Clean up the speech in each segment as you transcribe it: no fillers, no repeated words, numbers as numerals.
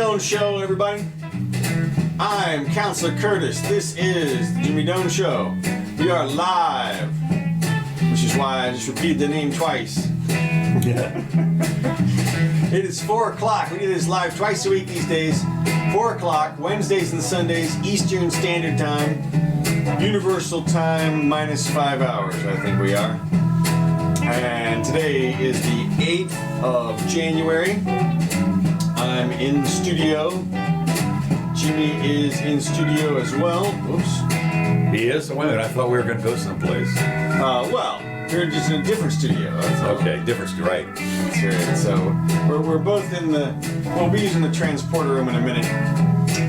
Doane Show, everybody. I'm Counselor Curtis. This is the Jimmy Doane Show. We are live, which is why I just repeated the name twice. Yeah. It is 4 o'clock. We do this live twice a week these days. 4 o'clock, Wednesdays and Sundays, Eastern Standard Time. Universal Time minus 5 hours, I think we are. And today is the 8th of January. I'm in the studio. Jimmy is in studio as well. Oops. He is? Wait a minute, I thought we were going to go someplace. Well, we're just in a different studio. That's all. Okay, different studio, right. That's right. So we're both in the, we'll be using the transporter room in a minute.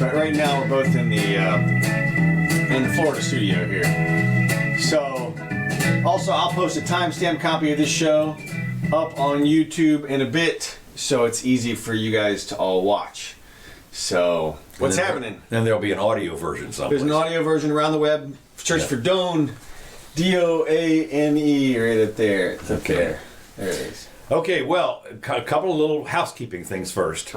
But right now we're both in the Florida studio here. So, also I'll post a timestamp copy of this show up on YouTube in a bit, so it's easy for you guys to all watch. So, what's happening? Then there'll be an audio version someplace. There's an audio version around the web. Search for Doane, D-O-A-N-E, right up there. It's up there. There it is. Okay, well, a couple of little housekeeping things first.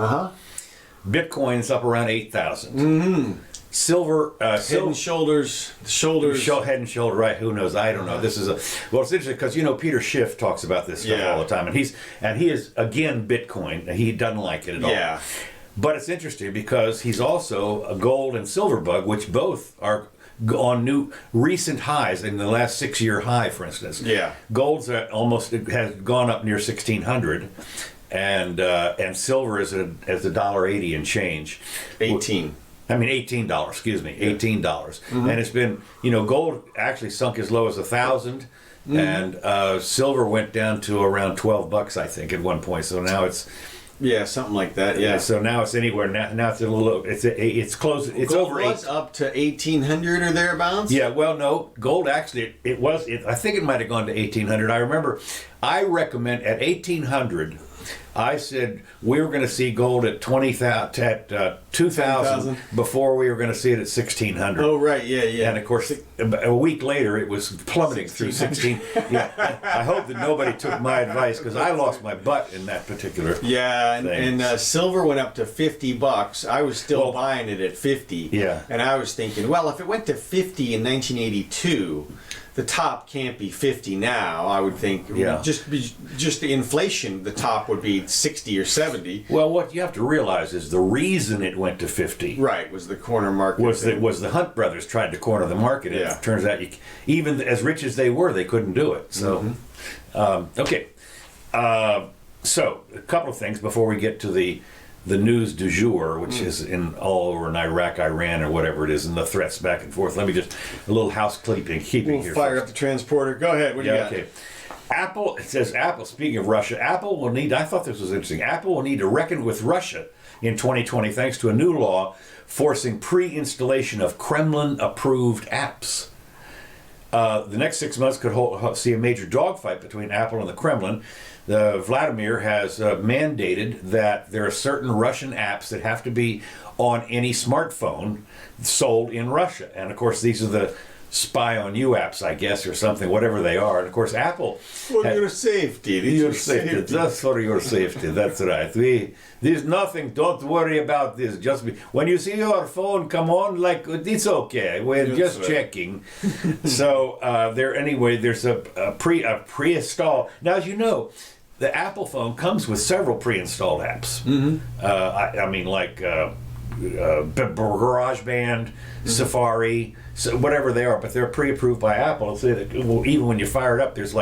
Bitcoin's up around 8,000. Mm-hmm. Silver, Head and shoulders. Head and shoulder, right? Who knows? I don't know. This is well, it's interesting because Peter Schiff talks about this stuff all the time, and he is again Bitcoin. He doesn't like it at all. Yeah. But it's interesting because he's also a gold and silver bug, which both are on new recent highs in the last 6-year high, for instance. Yeah. Gold's almost has gone up near 1,600. And silver is at $1.80 and change. $18. Excuse me, $18. Mm-hmm. And it's been, gold actually sunk as low as 1,000, and silver went down to around $12, I think, at one point. So now it's something like that. Yeah. So now it's anywhere. Now it's a little. It's close. It's gold over was up to 1,800 or thereabouts. Yeah. Well, no, gold actually it was. I think it might have gone to 1,800. I remember. I recommend at 1,800. I said we were going to see gold at 2,000 before we were going to see it at 1,600. Oh right, yeah. And of course, a week later it was plummeting through 16. Yeah, I hope that nobody took my advice because I lost my butt in that particular. Yeah, and silver went up to $50. I was still buying it at 50. Yeah, and I was thinking, well, if it went to 50 in 1982. The top can't be 50 now. I would think, just the inflation, the top would be 60 or 70. Well, what you have to realize is the reason it went to 50, right, was the corner market. Was the Hunt brothers tried to corner the market? Yeah. It turns out, even as rich as they were, they couldn't do it. So, okay. So a couple of things before we get to the news du jour, which is all over in Iraq, Iran, or whatever it is, and the threats back and forth. Let me just a little housekeeping here. Fire up the transporter. Go ahead. What do you got? Okay. Apple. It says Apple. Speaking of Russia, Apple will need. I thought this was interesting. Apple will need to reckon with Russia in 2020 thanks to a new law forcing pre-installation of Kremlin-approved apps. The next 6 months could see a major dogfight between Apple and the Kremlin. Vladimir has mandated that there are certain Russian apps that have to be on any smartphone sold in Russia. And of course, these are the spy on you apps, I guess, or something, whatever they are. And of course, Apple... For your safety. Your safety. Just for your safety. That's right. There's nothing. Don't worry about this. Just when you see your phone come on, it's okay. We're just checking. So there's a pre-install. Now, as you know, the Apple phone comes with several pre-installed apps. GarageBand, Safari, so whatever they are, but they're pre-approved by Apple. So even when you fire it up, there's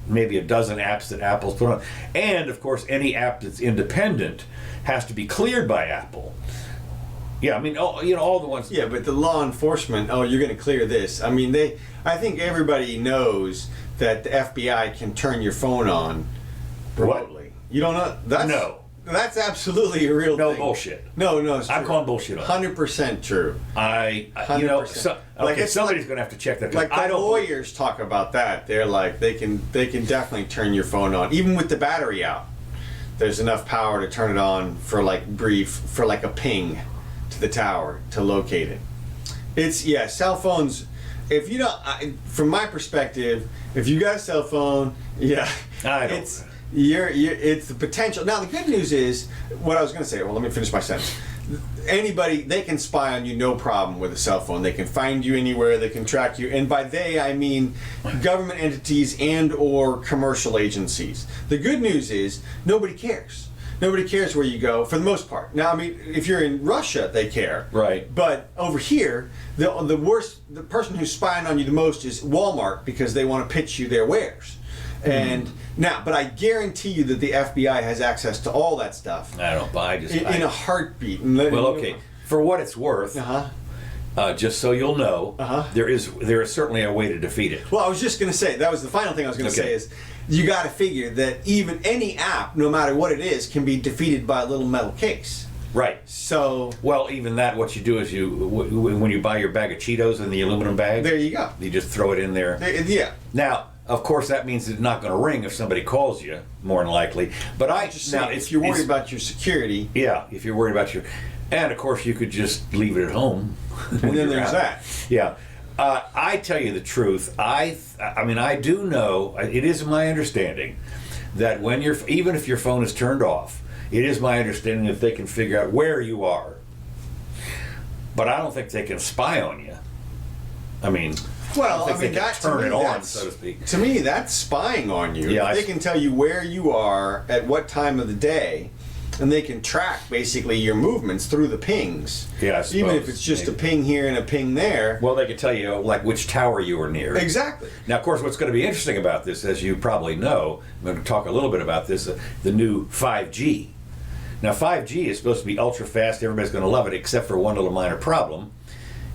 maybe a dozen apps that Apple's put on. And of course, any app that's independent has to be cleared by Apple. Yeah, all the ones. Yeah, but the law enforcement, you're going to clear this. I think everybody knows that the FBI can turn your phone on remotely. What? You don't know? No. That's absolutely a real thing. No bullshit. No, it's true. I'm calling bullshit on 100% true. 100%. Somebody's going to have to check that. Like the lawyers talk about that. They're like, they can definitely turn your phone on, even with the battery out. There's enough power to turn it on for a ping to the tower to locate it. Cell phones. If you don't, from my perspective, if you got a cell phone, It's the potential. Now, the good news is, what I was going to say, well, let me finish my sentence. Anybody, they can spy on you, no problem, with a cell phone. They can find you anywhere, they can track you. And by they, I mean government entities and or commercial agencies. The good news is, nobody cares. Nobody cares where you go, for the most part. Now, I mean, if you're in Russia, they care. Right. But over here, the person who's spying on you the most is Walmart, because they want to pitch you their wares. And now, but I guarantee you that the FBI has access to all that stuff. I don't buy just in a heartbeat. Well, okay. For what it's worth, just so you'll know, there is certainly a way to defeat it. Well, I was just going to say, that was the final thing I was going to say, is you got to figure that even any app, no matter what it is, can be defeated by a little metal case. Right. So, well, even that, what you do is when you buy your bag of Cheetos in the aluminum bag, there you go. You just throw it in there. Yeah. Now, of course, that means it's not going to ring if somebody calls you, more than likely. But if you're worried about your security. Yeah, if you're worried about and of course you could just leave it at home. And then there's that. Yeah. I tell you the truth. I mean, I do know, it is my understanding that when even if your phone is turned off, it is my understanding that they can figure out where you are. But I don't think they can spy on you. I mean, well, they can turn it on, so to speak. To me, that's spying on you. Yeah, they can tell you where you are at what time of the day, and they can track basically your movements through the pings. Yeah, I suppose, even if it's just a ping here and a ping there. Well, they can tell you like which tower you were near. Exactly. Now, of course, what's going to be interesting about this, as you probably know, I'm going to talk a little bit about this, the new 5G. Now, 5G is supposed to be ultra fast. Everybody's going to love it, except for one little minor problem.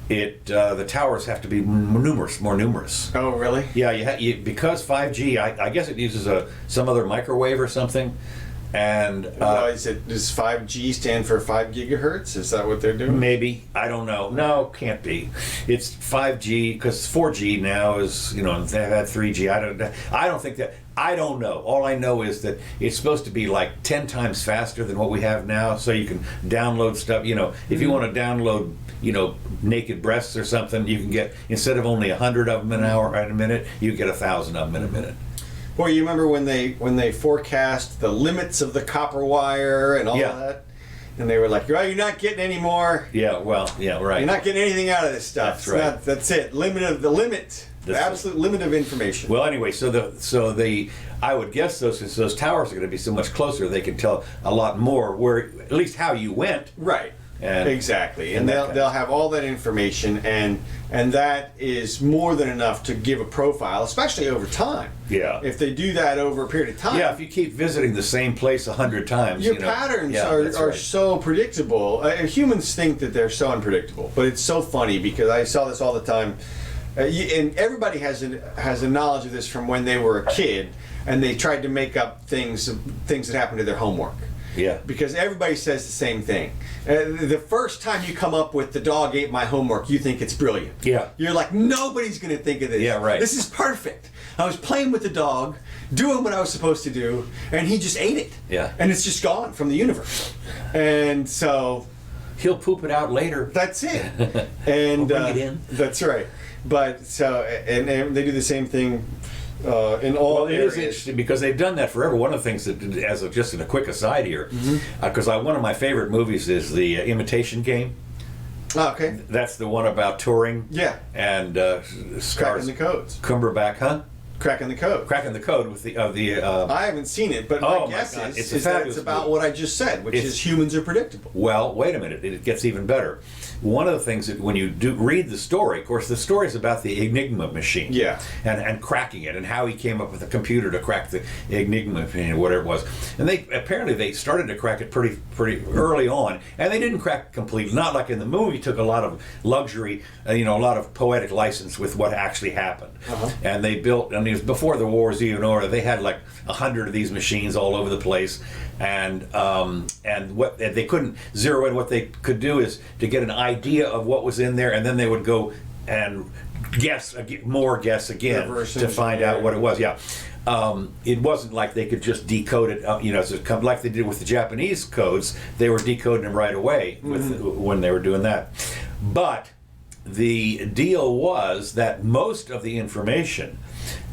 The towers have to be more numerous. Oh, really? Yeah, because 5G, I guess it uses some other microwave or something, and does 5G stand for 5 gigahertz? Is that what they're doing? Maybe, I don't know. No, can't be. It's 5G because 4G now is they've had 3G. I don't think that. I don't know. All I know is that it's supposed to be like 10 times faster than what we have now, so you can download stuff. If you want to download, naked breasts or something, you can get, instead of only 100 of them in a minute, you get 1,000 of them in a minute. Well, you remember when they forecast the limits of the copper wire and all that? And they were like, "Oh, you're not getting any more." Yeah, well, yeah, right. You're not getting anything out of this stuff. That's right. That's it. The absolute limit of information. Well, anyway, I would guess since those towers are going to be so much closer, they can tell a lot more where, at least how you went. Right. Exactly. And they'll have all that information, and that is more than enough to give a profile, especially over time. Yeah. If they do that over a period of time. Yeah, if you keep visiting the same place 100 times. Your patterns are so predictable. Humans think that they're so unpredictable, but it's so funny because I saw this all the time. And everybody has a knowledge of this from when they were a kid, and they tried to make up things that happened to their homework. Yeah. Because everybody says the same thing. The first time you come up with "the dog ate my homework," you think it's brilliant. Yeah. You're like, nobody's going to think of this. Yeah, right. This is perfect. I was playing with the dog, doing what I was supposed to do, and he just ate it. Yeah. And it's just gone from the universe. And so... he'll poop it out later. That's it. And we'll bring it in. That's right. But so, and they do the same thing in all areas. It is interesting because they've done that forever. One of the things that, just in a quick aside here, because one of my favorite movies is the Imitation Game. Oh, okay. That's the one about touring. Yeah. And cracking the codes. Cumberbatch, huh? Cracking the code. Cracking the code with the I haven't seen it, but my guess is that it's about what I just said, which is humans are predictable. Well, wait a minute. It gets even better. One of the things that when you do read the story, of course, the story is about the Enigma machine. Yeah. And cracking it, and how he came up with a computer to crack the Enigma machine, whatever it was. And they started to crack it pretty early on, and they didn't crack it completely. Not like in the movie. Took a lot of luxury, a lot of poetic license with what actually happened. And they built, and it was before the wars even over. They had like 100 of these machines all over the place, and what they couldn't zero in. What they could do is to get an idea of what was in there, and then they would go and guess again to find out what it was. Yeah. It wasn't like they could just decode it, like they did with the Japanese codes. They were decoding them right away when they were doing that. But the deal was that most of the information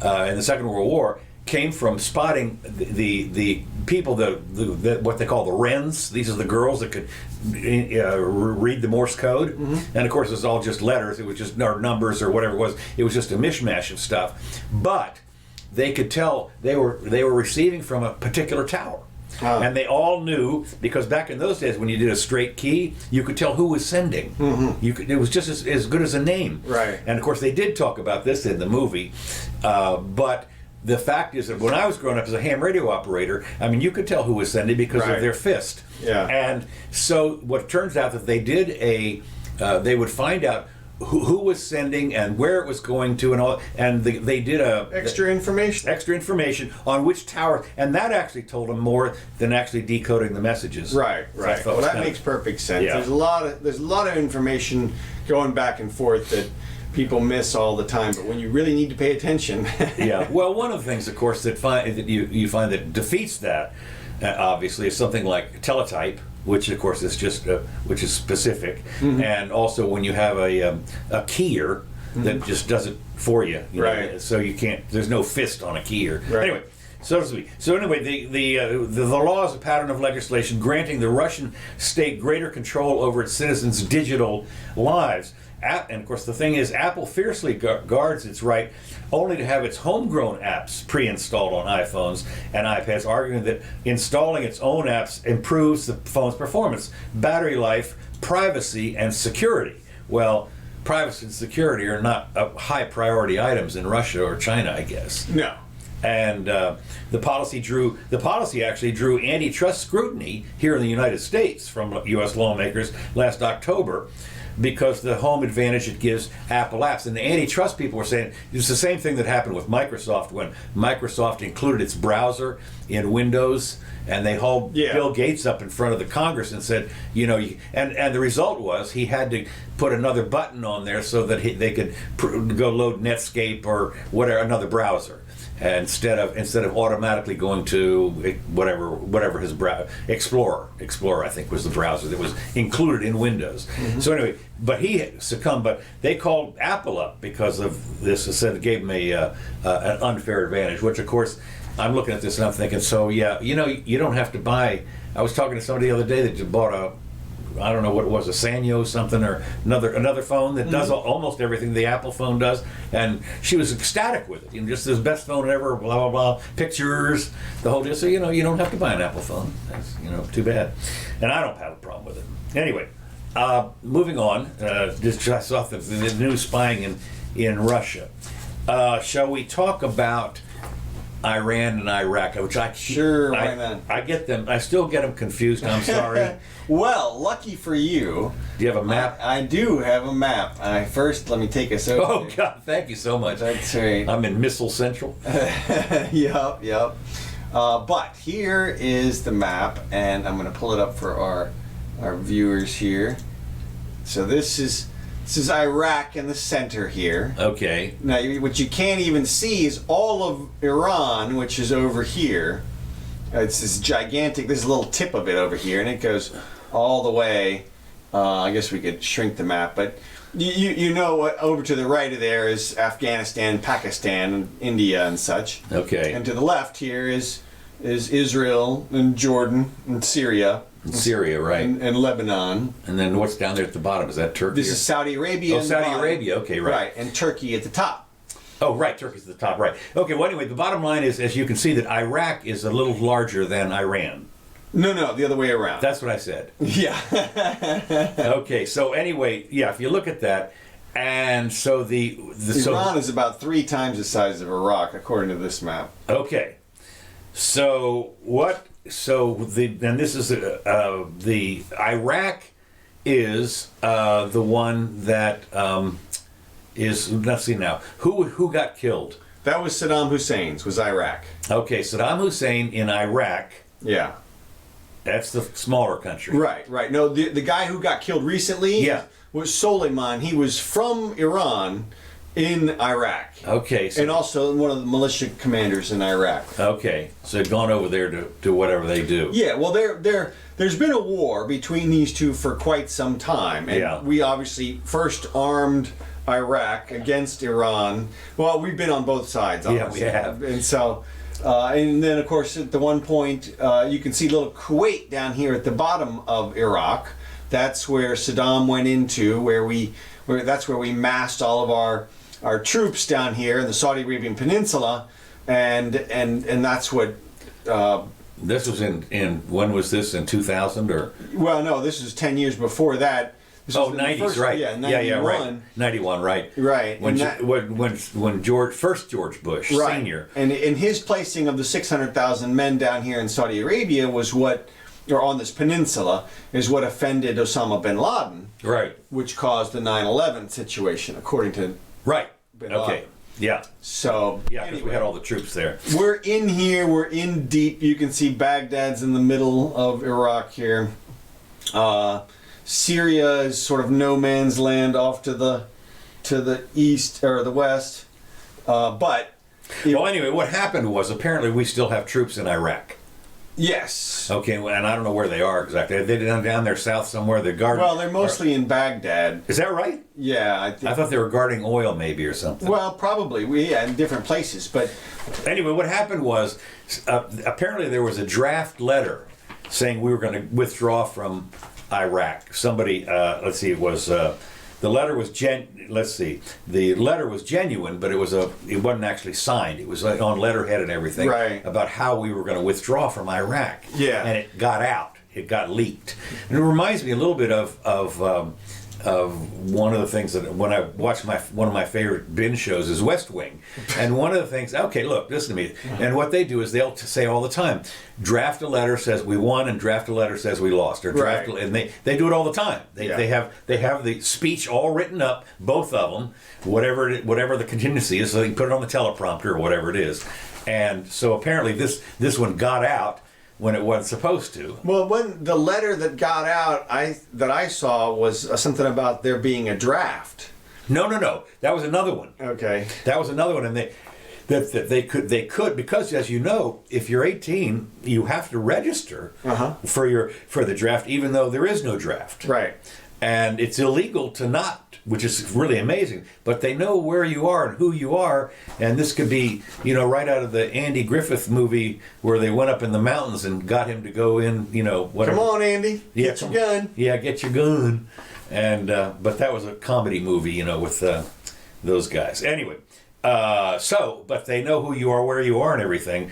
in the Second World War came from spotting the people, the what they call the wrens. These are the girls that could read the Morse code, and of course it's all just letters. It was just or numbers or whatever it was. It was just a mishmash of stuff, but they could tell they were receiving from a particular tower. And they all knew, because back in those days when you did a straight key, you could tell who was sending. It was just as good as a name. Right. And of course they did talk about this in the movie, but the fact is that when I was growing up as a ham radio operator, I mean, you could tell who was sending because of their fist. Yeah. And so what turns out that they did they would find out who was sending and where it was going to and all, and they did extra information on which tower, and that actually told them more than actually decoding the messages. Right. Well, that makes perfect sense. Yeah. There's a lot of information going back and forth that people miss all the time, but when you really need to pay attention. Yeah. Well, one of the things, of course, that you find that defeats that, obviously, is something like teletype, which of course is just which is specific, and also when you have a keyer that just does it for you, right? So you can't. There's no fist on a keyer. Right. Anyway. So to speak. So anyway, the law is a pattern of legislation granting the Russian state greater control over its citizens' digital lives. And of course, the thing is, Apple fiercely guards its right only to have its homegrown apps pre-installed on iPhones and iPads, arguing that installing its own apps improves the phone's performance, battery life, privacy, and security. Well, privacy and security are not high priority items in Russia or China, I guess. No. And the policy actually drew antitrust scrutiny here in the United States from U.S. lawmakers last October, because the home advantage it gives Apple apps. And the antitrust people were saying it's the same thing that happened with Microsoft when Microsoft included its browser in Windows, and they hauled Bill Gates up in front of the Congress and said, and the result was he had to put another button on there so that they could go load Netscape or whatever, another browser. Instead of automatically going to whatever his Explorer I think was the browser that was included in Windows. So anyway, but he succumbed. But they called Apple up because of this. It said it gave him an unfair advantage. Which of course, I'm looking at this and I'm thinking, so yeah, you don't have to buy. I was talking to somebody the other day that bought I don't know what it was, a Sanyo something or another phone that does almost everything the Apple phone does, and she was ecstatic with it. Just this best phone ever, blah blah blah, pictures, the whole deal. So you don't have to buy an Apple phone. That's too bad, and I don't have a problem with it. Anyway, moving on. Just I saw the new spying in Russia. Shall we talk about Iran and Iraq, which why not? I get them. I still get them confused. I'm sorry. Well, lucky for you. Do you have a map? I do have a map. Let me take us over. Oh God, thank you so much. That's right. I'm in Missile Central. Yep. But here is the map, and I'm going to pull it up for our viewers here. So this is Iraq in the center here. Okay. Now, what you can't even see is all of Iran, which is over here. It's this gigantic, this little tip of it over here, and it goes all the way. I guess we could shrink the map, but you know what over to the right of there is Afghanistan, Pakistan, and India and such. Okay. And to the left here is Israel and Jordan and Syria. Syria, right. And Lebanon. And then what's down there at the bottom? Is that Turkey? This is Saudi Arabia. Oh, Saudi Arabia. Okay, right. Right, and Turkey at the top. Oh, right. Turkey's at the top, right. Okay, well, anyway, the bottom line is, as you can see, that Iraq is a little larger than Iran. No, the other way around. That's what I said. Yeah. Okay, so anyway, yeah, if you look at that, and so Iran is about 3 times the size of Iraq, according to this map. Okay. So this is the Iraq is the one that is, let's see now, who got killed? That was Saddam Hussein's, was Iraq. Okay, Saddam Hussein in Iraq. Yeah. That's the smaller country. Right. No, the guy who got killed recently was Soleiman. He was from Iran in Iraq. Okay. And also one of the militia commanders in Iraq. Okay. So they've gone over there to do whatever they do. Yeah, well, there's been a war between these two for quite some time. And we obviously first armed Iraq against Iran. Well, we've been on both sides, obviously. Yeah, we have. And so... And then, of course, at the one point, you can see little Kuwait down here at the bottom of Iraq. That's where Saddam went into, that's where we massed all of our troops down here in the Saudi Arabian Peninsula, and that's what. This was in when was this, in 2000 or? Well, no, this was 10 years before that. This was in the 90s, first- right? Yeah, 91. Yeah, right. 91, right? Right. When And George Bush right. Senior. And in his placing of the 600,000 men down here in Saudi Arabia was what, or on this peninsula, is what offended Osama bin Laden, Right. which caused the 9/11 situation, according to Right. bin Okay. Laden. Yeah. So Yeah, because we had all the troops there. we're in here, we're in deep. You can see Baghdad's in the middle of Iraq here. Syria is sort of no man's land off to the east or the west. But Well, anyway, what happened was apparently we still have troops in Iraq. yes. Okay, well, and I don't know where they are exactly. They're down there south somewhere. They're guarding. Well, they're mostly in Baghdad. Is that right? Yeah, I think. I thought they were guarding oil, maybe, or something. Well, probably. In different places, but Anyway, what happened was apparently there was a draft letter saying we were going to withdraw from Iraq. Somebody, let's see, it was the letter was the letter was genuine, but it wasn't actually signed. It was like on letterhead and everything, Right. about how we were going to withdraw from Iraq. Yeah. And it got out. It got leaked, and it reminds me a little bit of one of the things that when I watch one of my favorite binge shows is West Wing, and one of the things. Okay, look, listen to me. And what they do is they'll say all the time, draft a letter says we won, and draft a letter says we lost, or draft, Right. and they do it all the time. They have the speech all written up, both of them, whatever the contingency is, so they can put it on the teleprompter or whatever it is. And so apparently this one got out when it wasn't supposed to. well, when the letter that got out, that I saw was something about there being a draft. No. That was another one. Okay. That was another one, and they could because, as you know, if you're 18, you have to register for the draft, even though there is no draft. Right. And it's illegal to not, which is really amazing. But they know where you are and who you are, and this could be, right out of the Andy Griffith movie where they went up in the mountains and got him to go in, whatever. Come on, Andy. Get your gun. Yeah, get your gun. And but that was a comedy movie, with those guys. Anyway, but they know who you are, where you are, and everything.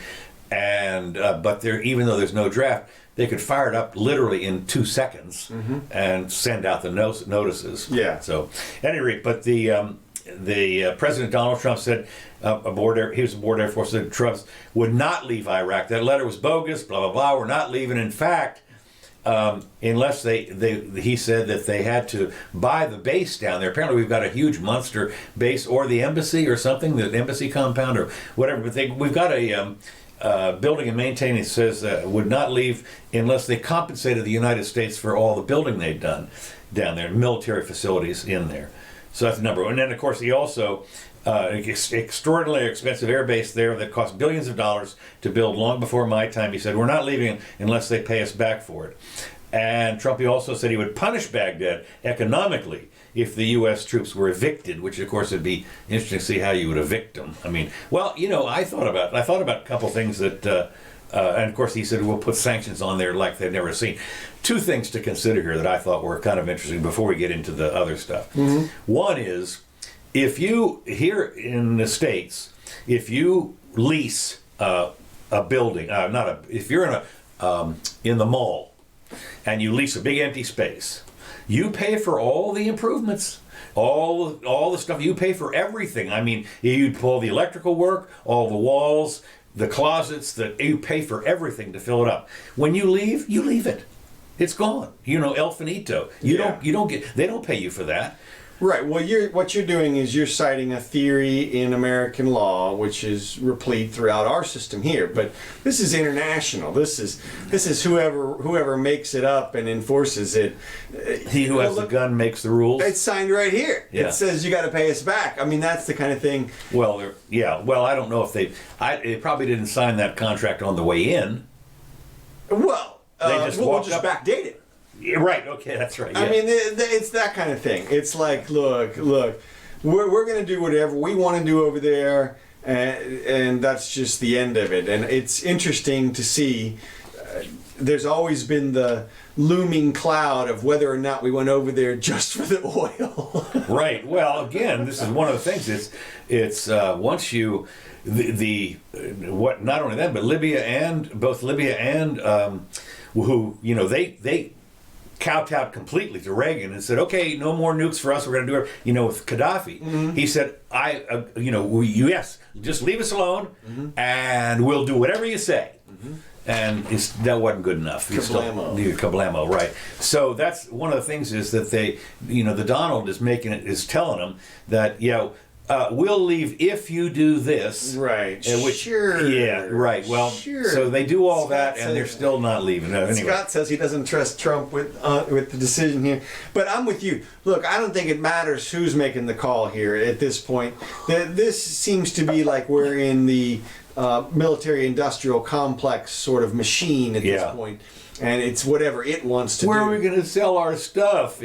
And but even though there's no draft, they could fire it up literally in 2 seconds and send out the notices. Yeah. So, at any rate, but the President Donald Trump said he was aboard Air Force, said Trump would not leave Iraq. That letter was bogus. Blah blah blah. We're not leaving. In fact, unless he said that they had to buy the base down there. Apparently, we've got a huge monster base, or the embassy, or something, the embassy compound, or whatever. But we've got a building and maintaining says would not leave unless they compensated the United States for all the building they've done down there, military facilities in there. So that's number one. And then, of course, he also extraordinarily expensive air base there that cost billions of dollars to build long before my time. He said, we're not leaving unless they pay us back for it. And Trump, he also said he would punish Baghdad economically if the U.S. troops were evicted, which, of course, would be interesting to see how you would evict them. I mean, well, I thought about a couple things that, and of course, he said we'll put sanctions on there like they've never seen. Two things to consider here that I thought were kind of interesting before we get into the other stuff. Mm-hmm. One is, if you, here in the States, if you lease a building, if you're in the mall, and you lease a big empty space, you pay for all the improvements, all the stuff. You pay for everything. I mean, you pull the electrical work, all the walls, the closets. You pay for everything to fill it up. When you leave it. It's gone. El finito. You don't get. They don't pay you for that. Right. Well, what you're doing is you're citing a theory in American law, which is replete throughout our system here. But this is international. This is whoever makes it up and enforces it. He who has the gun makes the rules. It's signed right here. Yeah. It says you got to pay us back. I mean, that's the kind of thing. Well, Well, I don't know if they probably didn't sign that contract on the way in. Well, we'll just backdate it. Yeah, right. Okay, that's right. Yeah. I mean, it's that kind of thing. It's like, look, we're going to do whatever we want to do over there. and that's just the end of it. And it's interesting to see. There's always been the looming cloud of whether or not we went over there just for the oil. Right. Well, again, this is one of the things. It's once you what not only that, but both Libya and who they kowtowed completely to Reagan and said, okay, no more nukes for us. We're going to do it. With Gaddafi, he said, yes, just leave us alone, and we'll do whatever you say. And that wasn't good enough. Kablamo, right. So that's one of the things is that they, the Donald is telling them that, we'll leave if you do this. Right. Sure. Yeah, right. Well, sure. So they do all that, and they're still not leaving. No, anyway. Scott says he doesn't trust Trump with the decision here. But I'm with you. Look, I don't think it matters who's making the call here at this point. This seems to be like we're in the military-industrial complex sort of machine at this point. And it's whatever it wants to do. Where are we going to sell our stuff?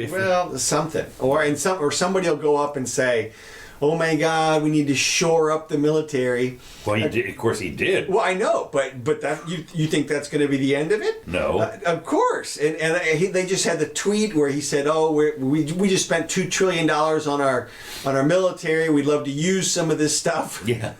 Something. Or somebody will go up and say, oh my God, we need to shore up the military. Well, of course he did. Well, I know, but that you think that's going to be the end of it? No. Of course. And they just had the tweet where he said, "Oh, we just spent $2 trillion on our military. We'd love to use some of this stuff." Yeah.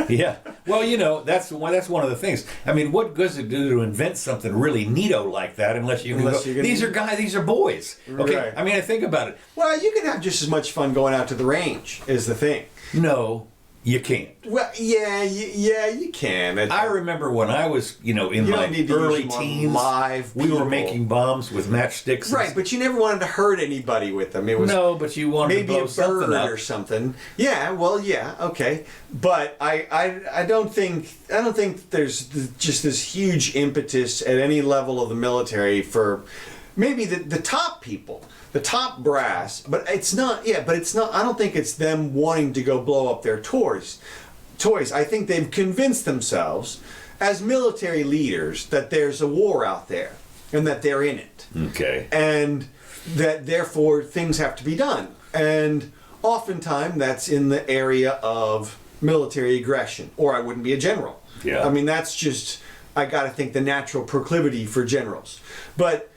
Yeah. Well, that's one of the things. I mean, what good does it do to invent something really neato like that unless you can go, these are guys, these are boys. Okay. Right. I mean, I think about it. Well, you can have just as much fun going out to the range is the thing. No, you can't. Well, yeah, you can. I remember when I was, in my early teens, we were making bombs with matchsticks. Right, but you never wanted to hurt anybody with them. It was but you wanted to blow something up or something. Yeah, well, yeah, okay. But I don't think there's just this huge impetus at any level of the military for maybe the top people. The top brass, but it's not. Yeah, but it's not. I don't think it's them wanting to go blow up their toys. I think they've convinced themselves, as military leaders, that there's a war out there and that they're in it. Okay. And that therefore things have to be done. And oftentimes that's in the area of military aggression, or I wouldn't be a general. Yeah. I mean, that's just. I got to think the natural proclivity for generals, but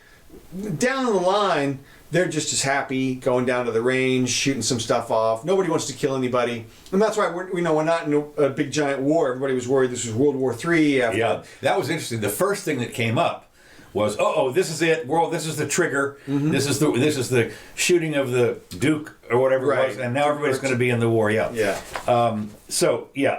down the line. They're just as happy going down to the range, shooting some stuff off. Nobody wants to kill anybody. And that's why we're not in a big giant war. Everybody was worried this was World War III. Yeah, that was interesting. The first thing that came up was, this is it. This is the trigger. Mm-hmm. This is the shooting of the Duke or whatever it was. And now everybody's going to be in the war. Yeah. Yeah.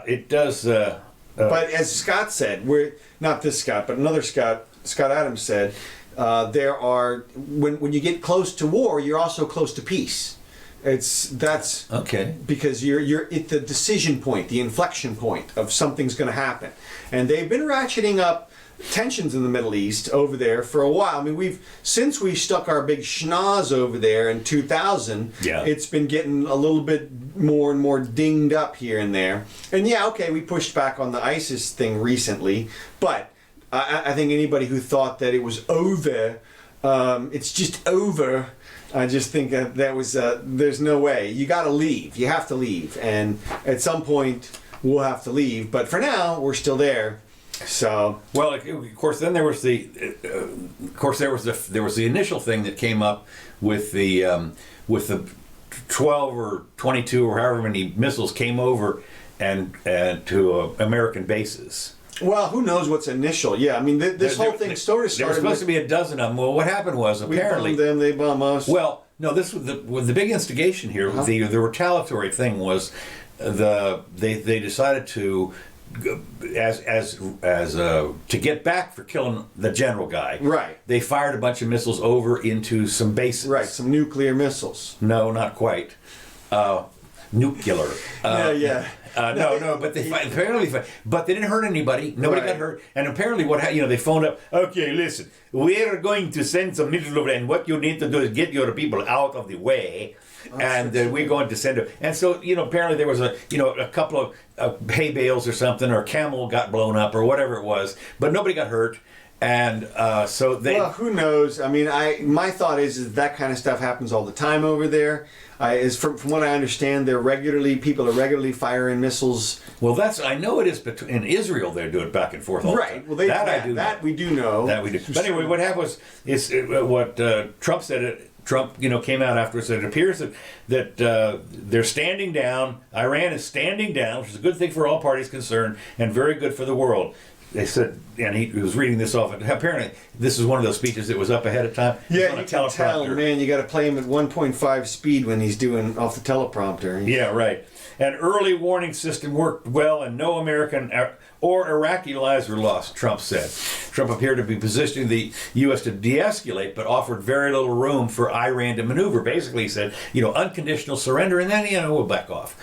It does. But as Scott said, we're not this Scott, but another Scott Adams said, there are when you get close to war, you're also close to peace. That's okay because you're at the decision point, the inflection point of something's going to happen, and they've been ratcheting up tensions in the Middle East over there for a while. I mean, since we stuck our big schnoz over there in 2000, it's been getting a little bit more and more dinged up here and there. And we pushed back on the ISIS thing recently, but. I think anybody who thought that it was over, it's just over. I just think that was, there's no way. You got to leave. You have to leave. And at some point, we'll have to leave. But for now, we're still there. So. Well, of course, then there was the initial thing that came up with the 12 or 22 or however many missiles came over and to American bases. Well, who knows what's initial? Yeah, I mean, this whole thing sort of started. There was supposed to be a dozen of them. Well, what happened was apparently we bombed them, they bomb us. Well, no, this was the big instigation here. Uh-huh. The retaliatory thing was they decided to to get back for killing the general guy. Right. They fired a bunch of missiles over into some bases. Right, some nuclear missiles. No, not quite. Nuclear. Yeah. But but they didn't hurt anybody. Nobody got hurt. And apparently, they phoned up. Okay, listen, we're going to send some missiles over, and what you need to do is get your people out of the way. and then we go and descend to. And so, apparently there was a couple of hay bales or something, or a camel got blown up or whatever it was, but nobody got hurt. And so they. Well, who knows? I mean, my thought is that kind of stuff happens all the time over there. Is from what I understand, people are regularly firing missiles. Well, I know it is in Israel. They're doing it back and forth all the time. Well, that we do know. That we do. But anyway, what happened is what Trump said. Trump, came out afterwards. It appears that they're standing down. Iran is standing down, which is a good thing for all parties concerned, and very good for the world. They said, and he was reading this off. Apparently, this is one of those speeches that was up ahead of time. Yeah, you can tell, man. You got to play him at 1.5 speed when he's doing off the teleprompter. Yeah, right. An early warning system worked well, and no American or Iraqi lives were lost, Trump said. Trump appeared to be positioning the U.S. to de-escalate, but offered very little room for Iran to maneuver. Basically, he said, unconditional surrender, and then, we'll back off.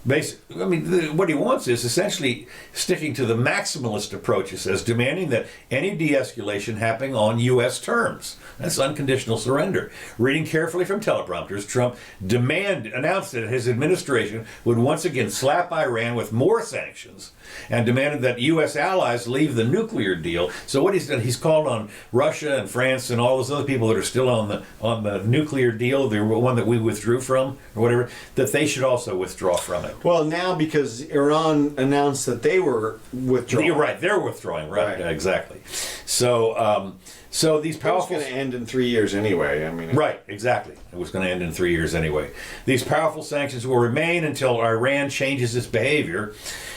What he wants is essentially sticking to the maximalist approach, he says, demanding that any de-escalation happening on U.S. terms. That's unconditional surrender. Reading carefully from teleprompters, Trump announced that his administration would once again slap Iran with more sanctions and demanded that U.S. allies leave the nuclear deal. So what he's done, he's called on Russia and France and all those other people that are still on the nuclear deal, the one that we withdrew from or whatever, that they should also withdraw from it. Well, now because Iran announced that they were withdrawing. You're right, they're withdrawing, right. Exactly. So these powerful... It was going to end in 3 years anyway. Right, exactly. It was going to end in 3 years anyway. These powerful sanctions will remain until Iran changes its behavior.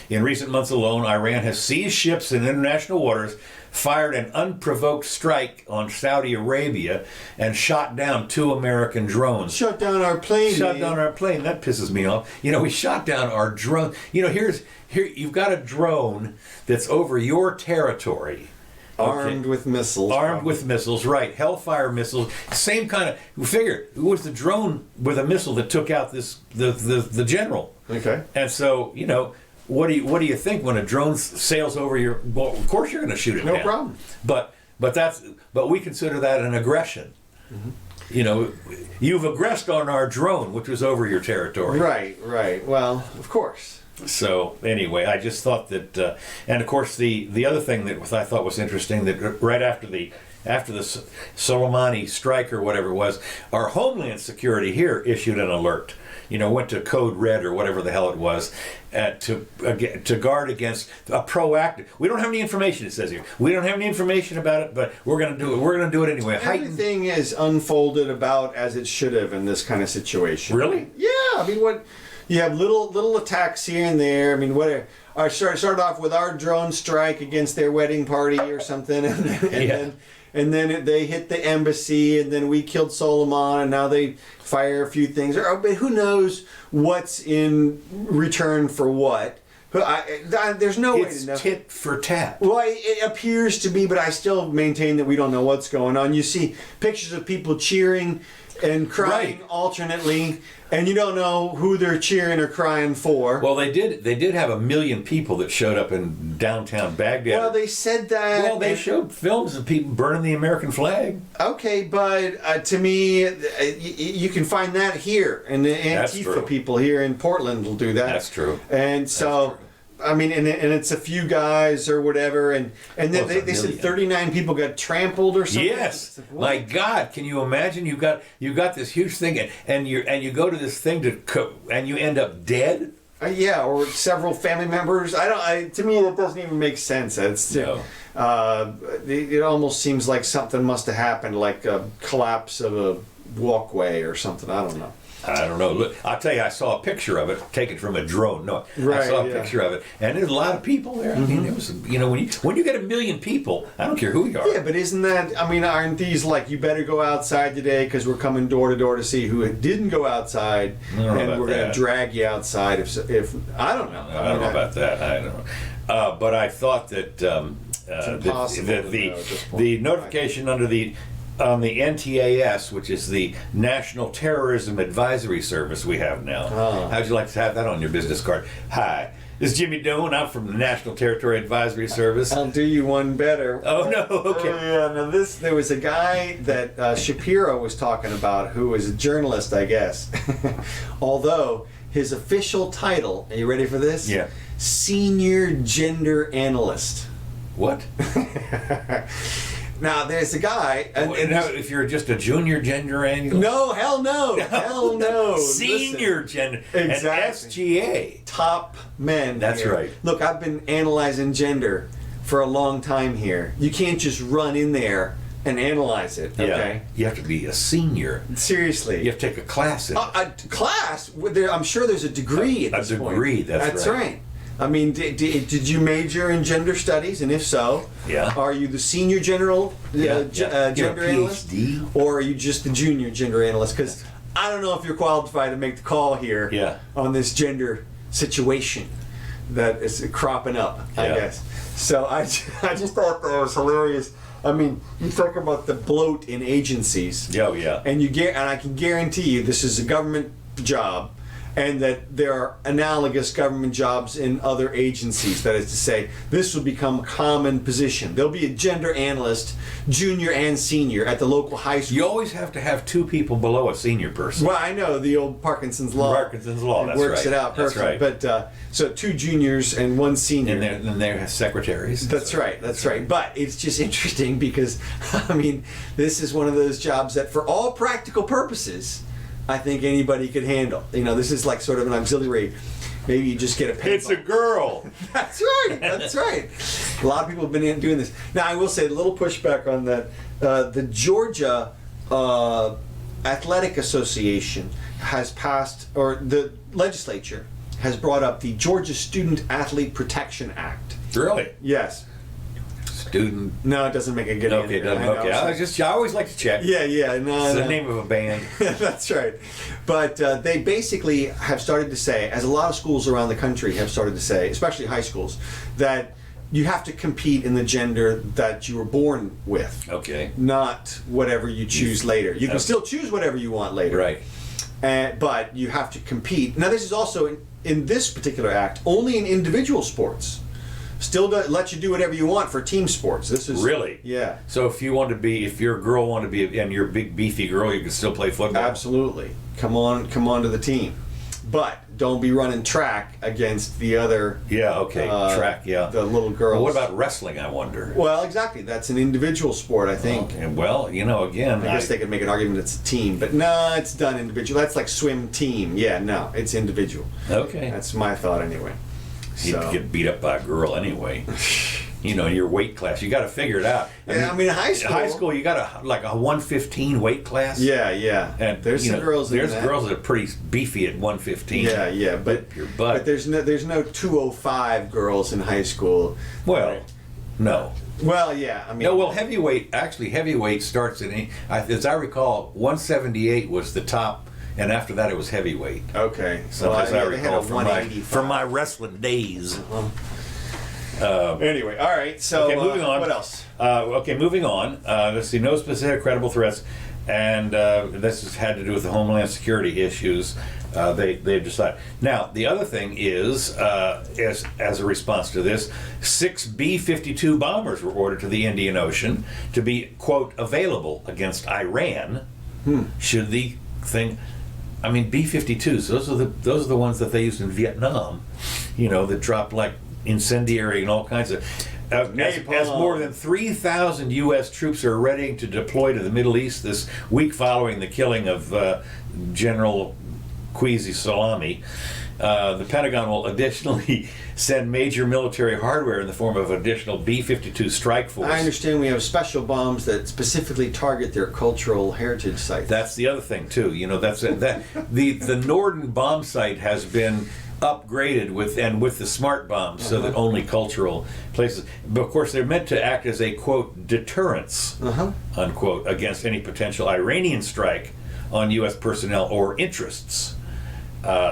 In recent months alone, Iran has seized ships in international waters, fired an unprovoked strike on Saudi Arabia, and shot down 2 American drones. Shut down our plane. That pisses me off. We shot down our drone. Here you've got a drone that's over your territory. Armed with missiles. Armed with missiles, right. Hellfire missiles. Same kind of... Figure, it was the drone with a missile that took out the general. Okay. And so, what do you think when a drone sails over your... Well, of course you're going to shoot it down. No problem. But we consider that an aggression. Mm-hmm. You've aggressed on our drone, which was over your territory. Right. Well, of course. So anyway, I just thought that, and of course the other thing that I thought was interesting, that right after the Soleimani strike or whatever it was, our Homeland Security here issued an alert. Went to Code Red or whatever the hell it was, to guard against a proactive. We don't have any information. It says here we don't have any information about it, but we're going to do it. We're going to do it anyway. Everything is unfolded about as it should have in this kind of situation. Really? Yeah. What. You have little attacks here and there. I started off with our drone strike against their wedding party or something, and then they hit the embassy, and then we killed Solomon, and now they fire a few things. But who knows what's in return for what? There's no way to know. It's tit for tat. Well, it appears to be, but I still maintain that we don't know what's going on. You see pictures of people cheering and crying alternately, and you don't know who they're cheering or crying for. Well, they did have 1 million people that showed up in downtown Baghdad. Well, they said that. Well, they showed films of people burning the American flag. Okay, but to me, you can find that here, and the Antifa people here in Portland will do that. That's true. And so. And it's a few guys or whatever, and then they said 39 people got trampled or something. Yes, my God, can you imagine? You got this huge thing, and you go to this thing and you end up dead. Or several family members. To me, that doesn't even make sense. It almost seems like something must have happened, like a collapse of a walkway or something. I don't know. I don't know. Look, I'll tell you, I saw a picture of it taken from a drone. No, I saw a picture of it, and there's a lot of people there. Mm-hmm. It was, when you get 1 million people, I don't care who you are. Yeah, but isn't that? Aren't these like you better go outside today because we're coming door to door to see who didn't go outside, and we're going to drag you outside if I don't know. I don't know about that. I don't know. But I thought that the notification on the NTAS, which is the National Terrorism Advisory Service we have now. Oh. How'd you like to have that on your business card? Hi, This is Jimmy Doane. I'm from the National Territory Advisory Service. I'll do you one better. Oh, no. Okay. Yeah, now there was a guy that Shapiro was talking about who was a journalist, I guess. Although his official title, are you ready for this? Yeah. Senior Gender Analyst. What? Now, there's a guy... Now, if you're just a junior gender analyst? No, hell no. Hell no. Senior gender. Exactly. An SGA. Top men. That's here. right. Look, I've been analyzing gender for a long time here. You can't just run in there and analyze it, okay? Yeah. You have to be a senior. Seriously. You have to take a class in it. A class? I'm sure there's a degree at this point. A degree, that's right. right. I mean, did you major in gender studies? And if so, Yeah. Are you the senior gender analyst? PhD? Or are you just the junior gender analyst? Because I don't know if you're qualified to make the call here on this gender situation that is cropping up, I guess. So I just thought that was hilarious. I mean, you talk about the bloat in agencies. Oh, yeah. And I can guarantee you this is a government job, and that there are analogous government jobs in other agencies. That is to say, this will become a common position. There'll be a gender analyst, junior and senior, at the local high school. You always have to have two people below a senior person. Well, I know the old Parkinson's Law. Parkinson's Law, that's works right. it out That's perfect. right. But so 2 juniors and 1 senior. And they're secretaries. That's right. That's right. But it's just interesting because, I mean, this is one of those jobs that, for all practical purposes, I think anybody could handle. You know, this is like sort of an auxiliary. Maybe you just get a pay. It's a girl. That's right. That's right. A lot of people have been doing this. Now, I will say a little pushback on that. The Georgia Athletic Association has passed, or the legislature has brought up the Georgia Student Athlete Protection Act. Really? Yes. Student. No, it doesn't make a good Okay, doesn't. Okay. I always like to check. Yeah, yeah. No, It's the name of a band. That's right. But they basically have started to say, as a lot of schools around the country have started to say, especially high schools, that you have to compete in the gender that you were born with. Okay. Not whatever you choose later. You can still choose whatever you want later. Right. But you have to compete. Now, this is also, in this particular act, only in individual sports. Still let you do whatever you want for team sports. This is really, yeah. So if you're a girl want to be, and you're a big beefy girl, you can still play football. Absolutely, come on to the team, but don't be running track against the other. Yeah, okay, track. Yeah, the little girls. Well, what about wrestling? I wonder. Well, exactly. That's an individual sport, I think. Okay. Well, again, I guess they could make an argument it's a team, but no, it's done individual. That's like swim team. Yeah, no, it's individual. Okay, that's my thought anyway. You'd get beat up by a girl anyway. Your weight class. You got to figure it out. I mean, high school. You got a 115 weight class. Yeah, yeah. And there's some girls. There's girls that are pretty beefy at 115. Yeah, yeah. But there's no 205 girls in high school. Well, no. Well, yeah. I mean, no. Well, heavyweight starts at, as I recall, 178 was the top. And after that, it was heavyweight. Okay. So as I recall from my wrestling days. Anyway, all right. So okay, moving on. What else? Moving on. Let's see. No specific credible threats, and this has had to do with the Homeland Security issues. They've decided. Now, the other thing is, as a response to this, 6 B-52 bombers were ordered to the Indian Ocean to be, quote, available against Iran. Should the thing. I mean, B-52s. Those are the ones that they used in Vietnam. That dropped like incendiary and all kinds of. As more than 3,000 U.S. troops are ready to deploy to the Middle East this week following the killing of General Queasy Salami, the Pentagon will additionally send major military hardware in the form of additional B-52 strike force. I understand we have special bombs that specifically target their cultural heritage sites. That's the other thing too. The Norden bomb site has been upgraded with the smart bombs so that only cultural places. But of course, they're meant to act as a quote deterrence unquote against any potential Iranian strike on U.S. personnel or interests.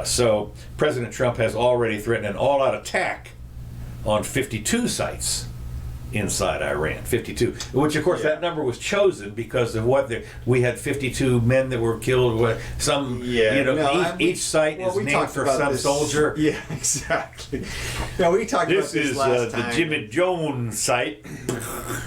So President Trump has already threatened an all-out attack on 52 sites inside Iran. 52, which of course that number was chosen because of we had 52 men that were killed. Each site is named for some soldier. Yeah, exactly. No, we talked about this last time. This is the Jimmy Jones site.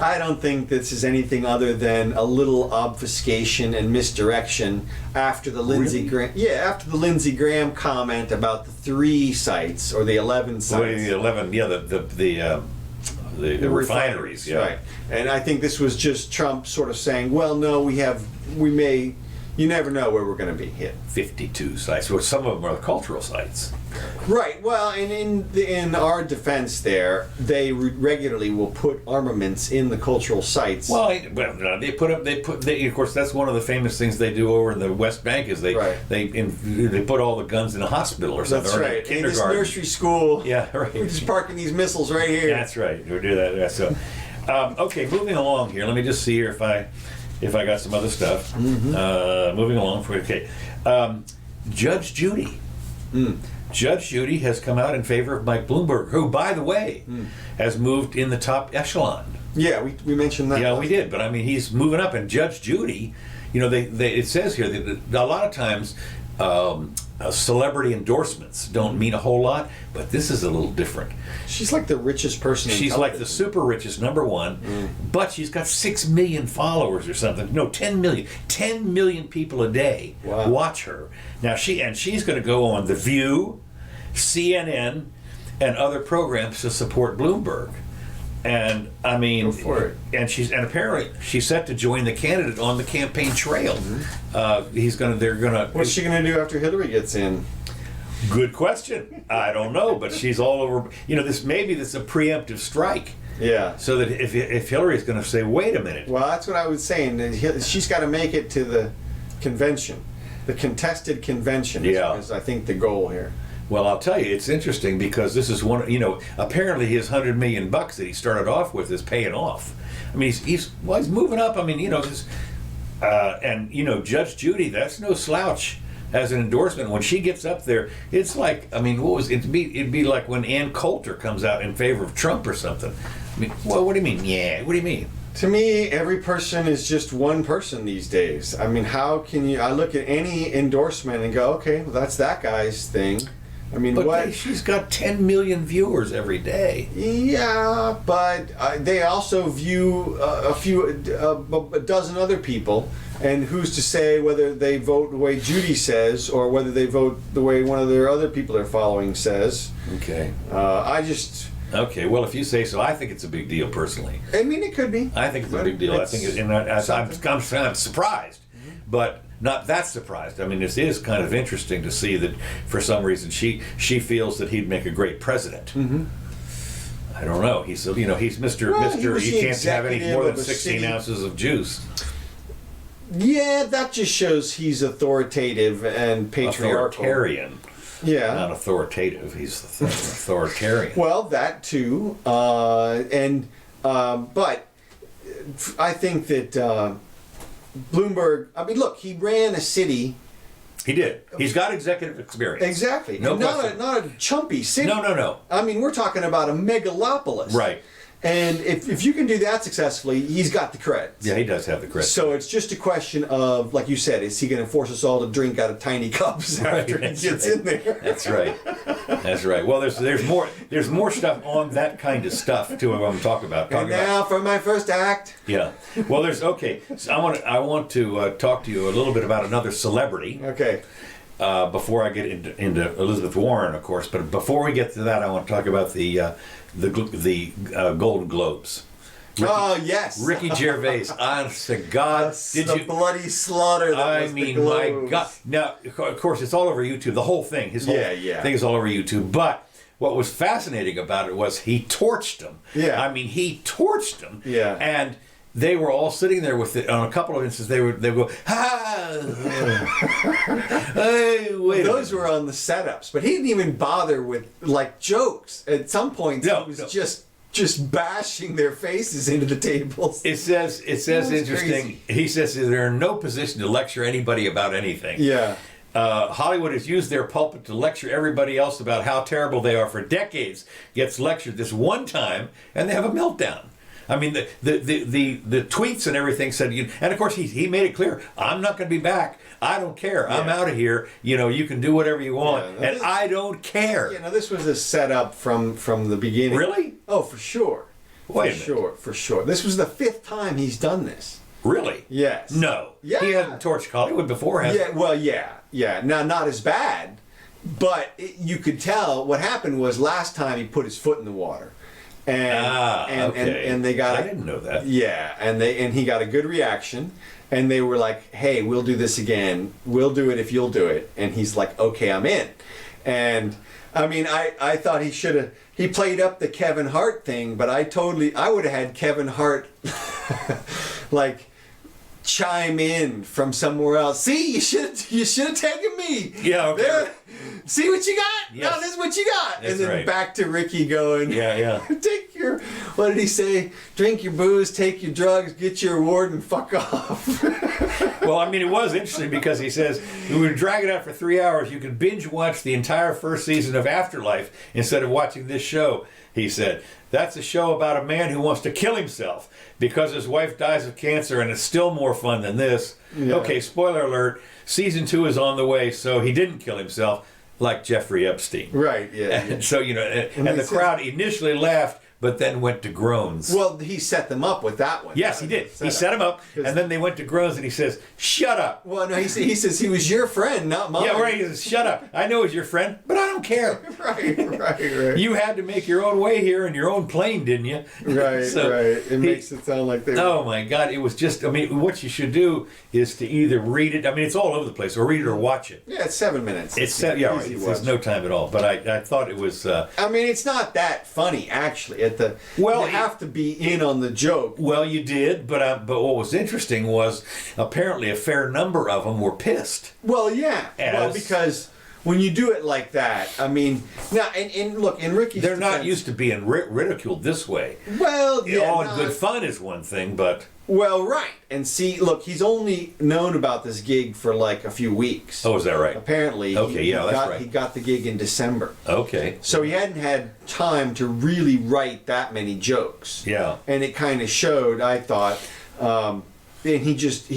I don't think this is anything other than a little obfuscation and misdirection after the Lindsey Graham. Yeah, after the Lindsey Graham comment about the 3 sites or the 11 sites. Well, the 11, yeah, the refineries, yeah. Right. And I think this was just Trump sort of saying, well, no, you never know where we're going to be hit. 52 sites. Well, some of them are cultural sites. Right. Well, and in our defense there, they regularly will put armaments in the cultural sites. Well, of course, that's one of the famous things they do over in the West Bank is they put all the guns in a hospital or something. That's or right. In a kindergarten. In this nursery school. Yeah, right. We're just parking these missiles right here. That's right. We'll do that. Yeah, so, okay, moving along here. Let me just see here if I got some other stuff. Moving along. Judge Judy. Judge Judy has come out in favor of Mike Bloomberg, who, by the way, has moved in the top echelon. Yeah, we mentioned that. Yeah, we did. But I mean, he's moving up. And Judge Judy, it says here that a lot of times celebrity endorsements don't mean a whole lot, but this is a little different. She's like the richest person. She's like the super richest, number one, but she's got 6 million followers or something. No, 10 million. 10 million people a day watch her. Now she's going to go on The View, CNN, and other programs to support Bloomberg. And I mean, go for it. And apparently she's set to join the candidate on the campaign trail. They're gonna. What's she gonna do after Hillary gets in? Good question. I don't know, but she's all over. This is a preemptive strike. Yeah. So that if Hillary's going to say, wait a minute. Well, that's what I was saying. She's got to make it to the convention, the contested convention. Is I think the goal here. Well, I'll tell you, it's interesting because this is one. Apparently his $100 million that he started off with is paying off. I mean, he's moving up. I mean, Judge Judy, that's no slouch as an endorsement. When she gets up there, it's like, I mean, it'd be like when Ann Coulter comes out in favor of Trump or something. I mean, well, what do you mean? Yeah, what do you mean? To me, every person is just one person these days. I mean, how can you? I look at any endorsement and go, okay, well, that's that guy's thing. I mean, but she's got 10 million viewers every day. Yeah, but they also view a dozen other people, and who's to say whether they vote the way Judy says or whether they vote the way one of their other people they're following says. Okay. Okay, well, if you say so, I think it's a big deal personally. I mean, it could be. I think it's a big deal. I think I'm surprised, but not that surprised. I mean, this is kind of interesting to see that for some reason she feels that he'd make a great president. I don't know. He's Mr. He can't have any more than 16 ounces of juice. Yeah, that just shows he's authoritative and patriarchal. Authoritarian. Yeah. Not authoritative. He's authoritarian. Well, that too. But I think that Bloomberg, I mean, look, he ran a city. He did. He's got executive experience. Exactly. No question. Not a chumpy city. No. I mean, we're talking about a megalopolis. Right. And if you can do that successfully, he's got the credits. Yeah, he does have the credits. So it's just a question of, like you said, is he going to force us all to drink out of tiny cups after he gets in there? That's right. That's right. Well, there's more stuff on that kind of stuff too. I'm going to talk about. Now for my first act. Yeah. Well, So I want to talk to you a little bit about another celebrity. Okay. Before I get into Elizabeth Warren, of course, but before we get to that, I want to talk about the Golden Globes. Yes. Ricky Gervais, honest to God, bloody slaughter that was the Globes. My God. Now, of course, it's all over YouTube. The whole thing, his whole thing is all over YouTube. But what was fascinating about it was he torched them. Yeah. I mean, he torched them. Yeah. And they were all sitting there with it. On a couple of instances, they would go, hey, wait. Those were on the setups, but he didn't even bother with like jokes. At some point, he was just bashing their faces into the tables. It says interesting. Crazy. He says they're in no position to lecture anybody about anything. Yeah. Hollywood has used their pulpit to lecture everybody else about how terrible they are for decades. Gets lectured this one time, and they have a meltdown. I mean, the tweets and everything said, and of course he made it clear, I'm not going to be back. I don't care. I'm out of here. You can do whatever you want, and I don't care. This was a setup from the beginning. Really? Oh, for sure. Wait a minute. For sure. This was the 5th time he's done this. Really? Yes. No. Yeah. He hadn't torched Hollywood before, has he? Yeah. Well, yeah. Now, not as bad, but you could tell what happened was last time he put his foot in the water. And they got. I didn't know that. Yeah, and he got a good reaction, and they were like, "Hey, we'll do this again. We'll do it if you'll do it." And he's like, "Okay, I'm in." And I mean, I thought he should have. He played up the Kevin Hart thing, but I would have had Kevin Hart like chime in from somewhere else. See, you should have taken me. Yeah, okay. There, see what you got? Yes. No, this is what you got. That's and then right. back to Ricky going, Yeah. take your, what did he say? Drink your booze, take your drugs, get your award, and fuck off. Well, I mean, it was interesting because he says, we would drag it out for 3 hours. You could binge watch the entire first season of Afterlife instead of watching this show, he said. That's a show about a man who wants to kill himself because his wife dies of cancer, and it's still more fun than this. Yeah. Okay, spoiler alert, season 2 is on the way, so he didn't kill himself like Jeffrey Epstein. Right, yeah. And so, and the crowd initially laughed, but then went to groans. Well, he set them up with that one. Yes, he did. He set him up, and then they went to groans, and he says, shut up. Well, no, he says he was your friend, not mine. Yeah, right. He says, shut up. I know he's your friend, but I don't care. Right. You had to make your own way here in your own plane, didn't you? Right. It makes it sound like they were. Oh, my God. It was just, I mean, what you should do is to either read it. I mean, it's all over the place. Or read it or watch it. Yeah, it's 7 minutes. There's no time at all. But I thought it was... I mean, it's not that funny, actually. You have to be in on the joke. Well, you did, but what was interesting was apparently a fair number of them were pissed. Well, yeah. Well, because when you do it like that, I mean, now, and look, in Ricky's They're not defense- used to being ridiculed this way. Well, yeah. All in good fun is one thing, but... Well, right. And see, look, he's only known about this gig for like a few weeks. Oh, is that right? Apparently. Okay, that's right. He got the gig in December. Okay. So he hadn't had time to really write that many jokes. Yeah. And it kind of showed, I thought. And he just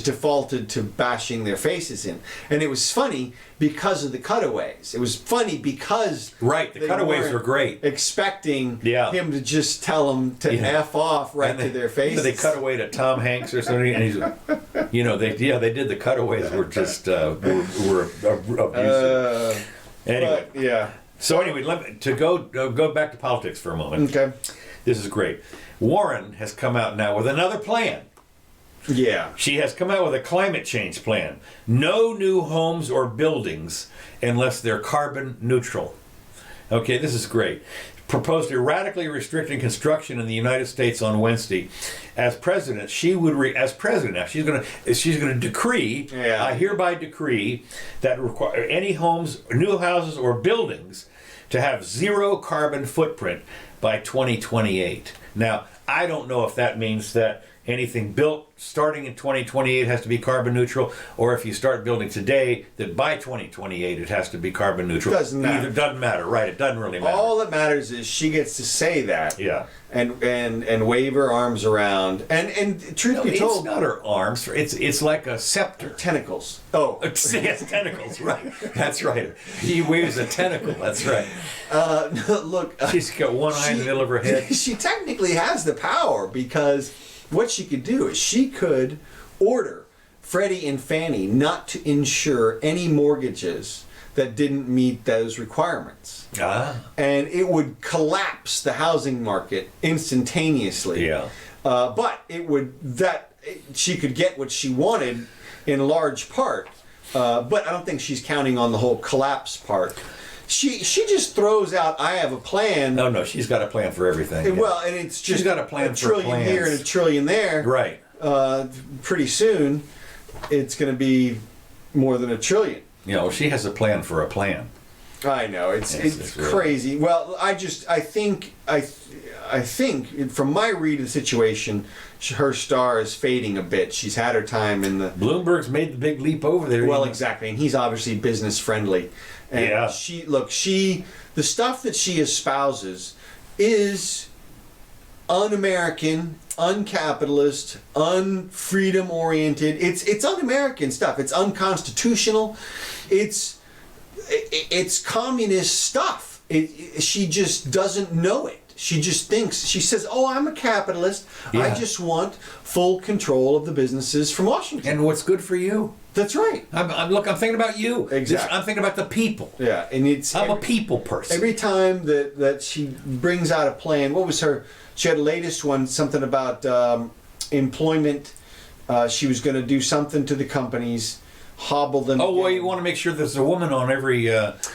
defaulted to bashing their faces in. And it was funny because of the cutaways. It was funny because... Right, the cutaways were great. Expecting him to just tell them to F off to their faces. They cut away to Tom Hanks or something, and he's... they did the cutaways were just... were abusive. Anyway. But, yeah. So anyway, go back to politics for a moment. Okay. This is great. Warren has come out now with another plan. Yeah. She has come out with a climate change plan. No new homes or buildings unless they're carbon neutral. Okay, this is great. Proposed radically restricting construction in the United States on Wednesday. As president, she's going to decree. Yeah. I hereby decree that require any homes, new houses, or buildings to have zero carbon footprint by 2028. Now, I don't know if that means that anything built starting in 2028 has to be carbon neutral, or if you start building today, that by 2028 it has to be carbon neutral. Doesn't matter. Either doesn't matter, right? It doesn't really matter. All that matters is she gets to say that. Yeah. And wave her arms around. And truth be told, it's not her arms. It's like a scepter. Tentacles. Oh. Yes, tentacles, right. That's right. He waves a tentacle, that's right. Look. She's got one eye in the middle of her head. She technically has the power because what she could do is she could order Freddie and Fannie not to insure any mortgages that didn't meet those requirements. And it would collapse the housing market instantaneously. Yeah. But she could get what she wanted in large part. But I don't think she's counting on the whole collapse part. She just throws out, I have a plan. No, she's got a plan for everything. Well, and it's just she's got a plan a for trillion plans. here and a trillion there. Right. Pretty soon, it's going to be more than a trillion. She has a plan for a plan. I know it's really crazy. Well, I think from my read of the situation, her star is fading a bit. She's had her time in the... Bloomberg's made the big leap over there. Well, exactly, and he's obviously business friendly. And yeah. the stuff that she espouses is un-American, uncapitalist, unfreedom oriented. It's un-American stuff. It's unconstitutional. It's communist stuff. She just doesn't know it. She just thinks, she says, "Oh, I'm a capitalist. Yeah. I just want full control of the businesses from Washington." And what's good for you? That's right. I'm thinking about you. Exactly. I'm thinking about the people. Yeah, and I'm a people person. Every time that she brings out a plan, what was her? She had a latest one, something about employment. She was going to do something to the companies, hobble them. Oh, well, you want to make sure there's a woman on every.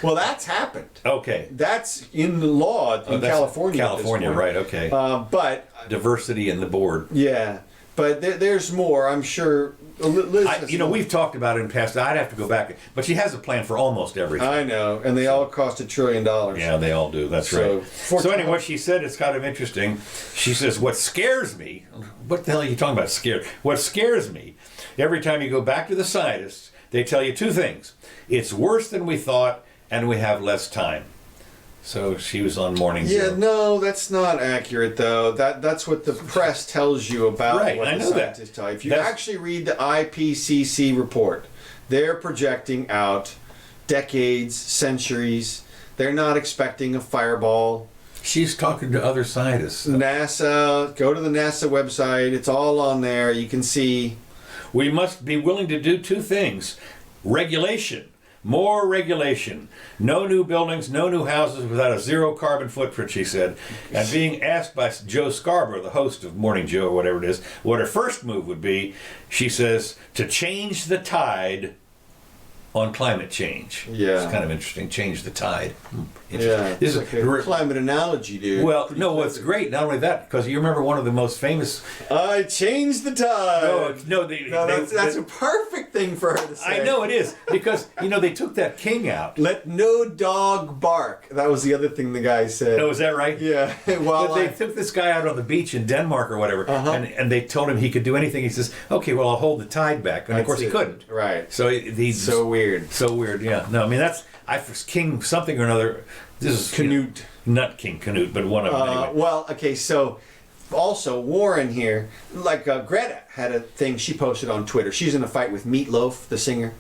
Well, that's happened. Okay. That's in the law in That's California. California, right? Okay. But Diversity in the board. yeah, but there's more. I'm sure. Liz has We've talked about it in the past. I'd have to go back, but she has a plan for almost everything. I know, and they all cost $1 trillion. Yeah, they all do. That's So, right. So anyway, what she said is kind of interesting. She says, "What scares me? What the hell are you talking about? Scared? What scares me? Every time you go back to the scientists, they tell you two things: it's worse than we thought, and we have less time." So she was on Morning Yeah, Joe. no, that's not accurate though. That's what the press tells you about Right, what I the know that. scientists tell you. If you That's- actually read the IPCC report, they're projecting out decades, centuries. They're not expecting a fireball. She's talking to other scientists. NASA, go to the NASA website. It's all on there. You can see. We must be willing to do two things: regulation. More regulation. No new buildings, no new houses without a zero carbon footprint, she said. And being asked by Joe Scarborough, the host of Morning Joe, or whatever it is, what her first move would be, she says, to change the tide on climate change. Yeah. It's kind of interesting. Change the tide. Yeah, This it's is like a climate analogy, dude. well, Pretty no, clever. what's great, not only that, because you remember one of the most famous. I changed the tide. No, that's a perfect thing for her to say. I know it is, because they took that king out. Let no dog bark. That was the other thing the guy said. Oh, is that right? Yeah. Well, But they took this guy out on the beach in Denmark or whatever, Uh-huh. and they told him he could do anything. He says, "Okay, well, I'll hold the tide back," and of course he couldn't. Right. So he's So weird. So weird. Yeah. No, I mean that's King something or another. This is Canute. Not King Canute, but one of them anyway. Well, okay, so also Warren here, like Greta had a thing she posted on Twitter. She's in a fight with Meatloaf, the singer.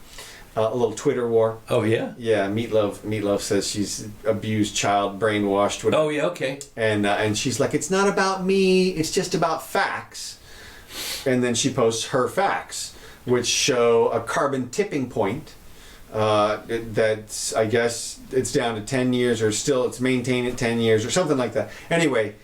A little Twitter war. Oh yeah. Yeah, Meatloaf says she's abused child, brainwashed. Whatever. Oh yeah. Okay. And she's like, "It's not about me. It's just about facts." And then she posts her facts, which show a carbon tipping point. That's, I guess it's down to 10 years, or still it's maintained at 10 years, or something like that. Anyway,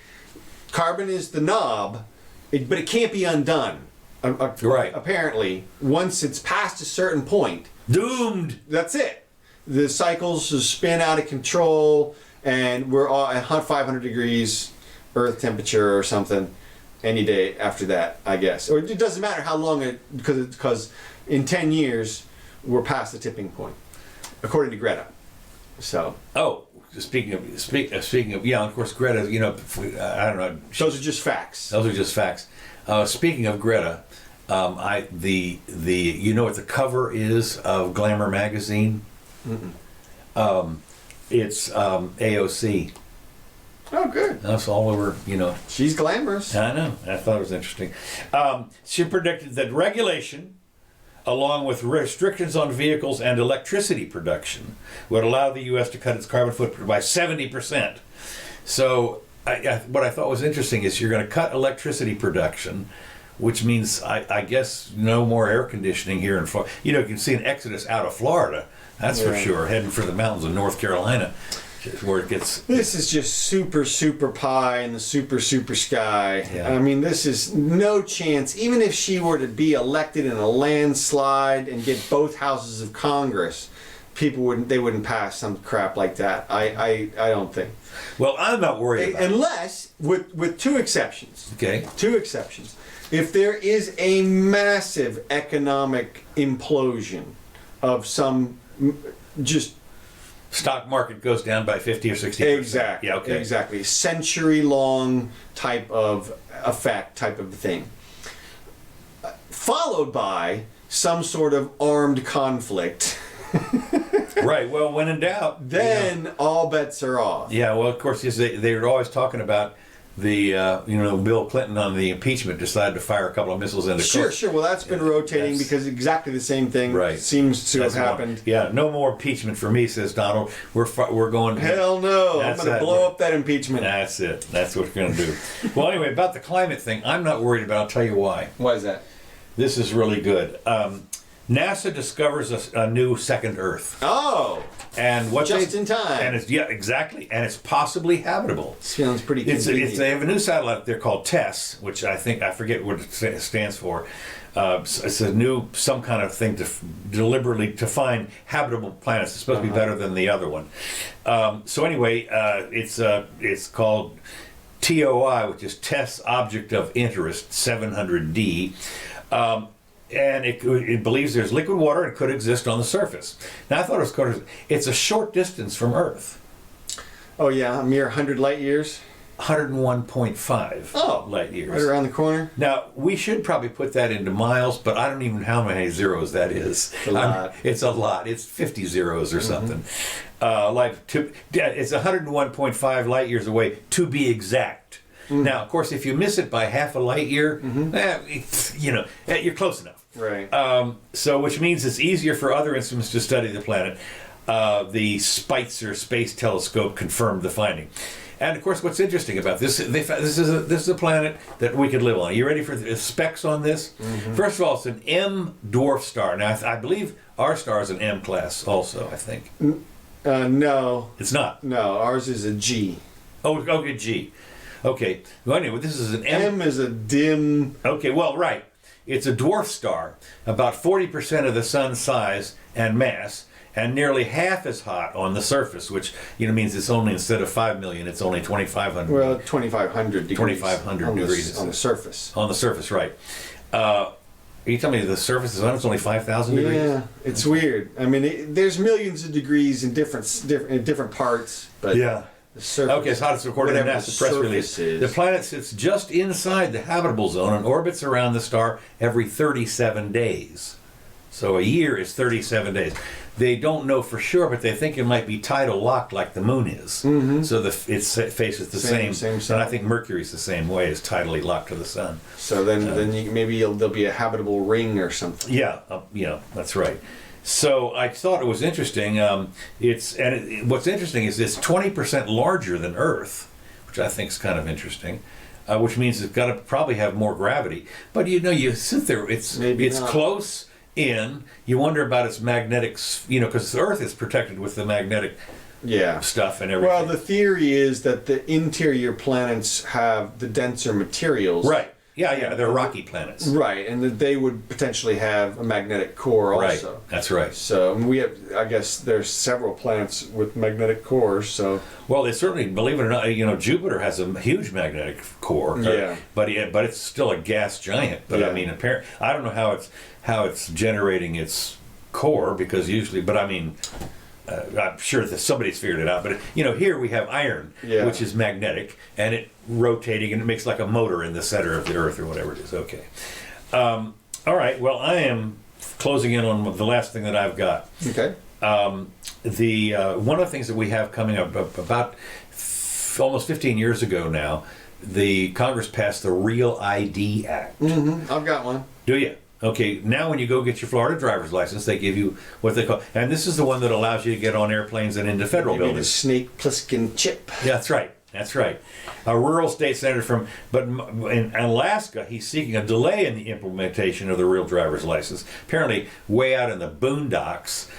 carbon is the knob, but it can't be undone. Right. Apparently, once it's past a certain point, Doomed. that's it. The cycles spin out of control, and we're all at 500 degrees Earth temperature or something any day after that, I guess. Or it doesn't matter how long because in 10 years we're past the tipping point, according to Greta. So. Oh, speaking of, yeah, of course Greta. I don't know. Those are just facts. Those are just facts. Speaking of Greta, what the cover is of Glamour magazine? It's AOC. Oh, good. That's all over. She's glamorous. I know. I thought it was interesting. She predicted that regulation, along with restrictions on vehicles and electricity production, would allow the U.S. to cut its carbon footprint by 70%. So what I thought was interesting is you're going to cut electricity production, which means, I guess, no more air conditioning here in Florida. You can see an exodus out of Florida, that's for sure, heading for the mountains of North Carolina, where it gets... This is just super, super pie in the super, super sky. Yeah. I mean, this is no chance. Even if she were to be elected in a landslide and get both houses of Congress, they wouldn't pass some crap like that. I don't think. Well, I'm not worried about it. Unless, with two exceptions. Okay. Two exceptions. If there is a massive economic implosion of some just... Stock market goes down by 50 or 60%. Exactly. Yeah, okay. Exactly. Century-long type of effect, type of thing. Followed by some sort of armed conflict. Right. Well, when in doubt. Then all bets are off. Yeah, well, of course, yes, they're always talking about Bill Clinton on the impeachment decided to fire a couple of missiles into Sure. Well, that's been rotating because exactly the same thing seems to have happened. No more impeachment for me, says Donald. We're going. Hell no! I'm going to blow up that impeachment. That's it. That's what we're going to do. Well, anyway, about the climate thing, I'm not worried about. I'll tell you why. Why is that? This is really good. NASA discovers a new second Earth. Oh. And what just in time. And exactly. And it's possibly habitable. Sounds pretty convenient. They have a new satellite there called TESS, which I forget what it stands for. It's a new, some kind of thing to deliberately to find habitable planets. It's supposed to be better than the other one. So anyway, it's called TOI, which is TESS Object of Interest 700D. And it believes there's liquid water and could exist on the surface. Now, I thought it's a short distance from Earth. Oh, yeah, a mere 100 light years? 101.5 light years. Right around the corner? Now, we should probably put that into miles, but I don't even know how many zeros that is. It's a lot. It's a lot. It's 50 zeros or something. It's 101.5 light years away, to be exact. Now, of course, if you miss it by half a light year, you're close enough. Right. Which means it's easier for other instruments to study the planet. The Spitzer Space Telescope confirmed the finding. And of course, what's interesting about this? This is a planet that we could live on. Are you ready for the specs on this? First of all, it's an M dwarf star. Now, I believe our star is an M class, also. I think. No. It's not. No, ours is a G. Oh, okay, G. Okay. Well, anyway, this is an M. M is a dim. Okay. Well, right. It's a dwarf star, about 40% of the sun's size and mass, and nearly half as hot on the surface, which means it's only, instead of 5 million, it's only 2,500. Well, 2,500 degrees. 2,500 degrees on the surface. On the surface, right? Are you telling me the surface of the sun is only 5,000 degrees? Yeah, it's weird. I mean, there's millions of degrees in different parts, but yeah. The surface, okay, it's hot as recorded in NASA press release. The planet sits just inside the habitable zone and orbits around the star every 37 days. So a year is 37 days. They don't know for sure, but they think it might be tidal locked like the moon is. So it faces the same side. And I think Mercury's the same way, is tidally locked to the sun. So then there'll be a habitable ring or something. Yeah, that's right. So I thought it was interesting. What's interesting is it's 20% larger than Earth, which I think is kind of interesting. Which means it's got to probably have more gravity. But you sit there, it's close in. You wonder about its magnetics, because the Earth is protected with the magnetic stuff and everything. Well, the theory is that the interior planets have the denser materials. Right. Yeah, they're rocky planets. Right, and that they would potentially have a magnetic core also. Right, that's right. So I guess there's several planets with magnetic cores, so... Well, they certainly, believe it or not, Jupiter has a huge magnetic core. Yeah. But it's still a gas giant. But I mean, I don't know how it's generating its core, because usually, but I mean... I'm sure that somebody's figured it out, but here we have iron, which is magnetic, and it rotating, and it makes like a motor in the center of the Earth or whatever it is. Okay. All right. Well, I am closing in on the last thing that I've got. Okay. One of the things that we have coming up about almost 15 years ago now, the Congress passed the Real ID Act. I've got one. Do you? Okay, now when you go get your Florida driver's license, they give you what they call, and this is the one that allows you to get on airplanes and into federal buildings. The Snake Plissken chip. Yeah, that's right. A rural state senator but in Alaska, he's seeking a delay in the implementation of the real driver's license. Apparently, way out in the boondocks,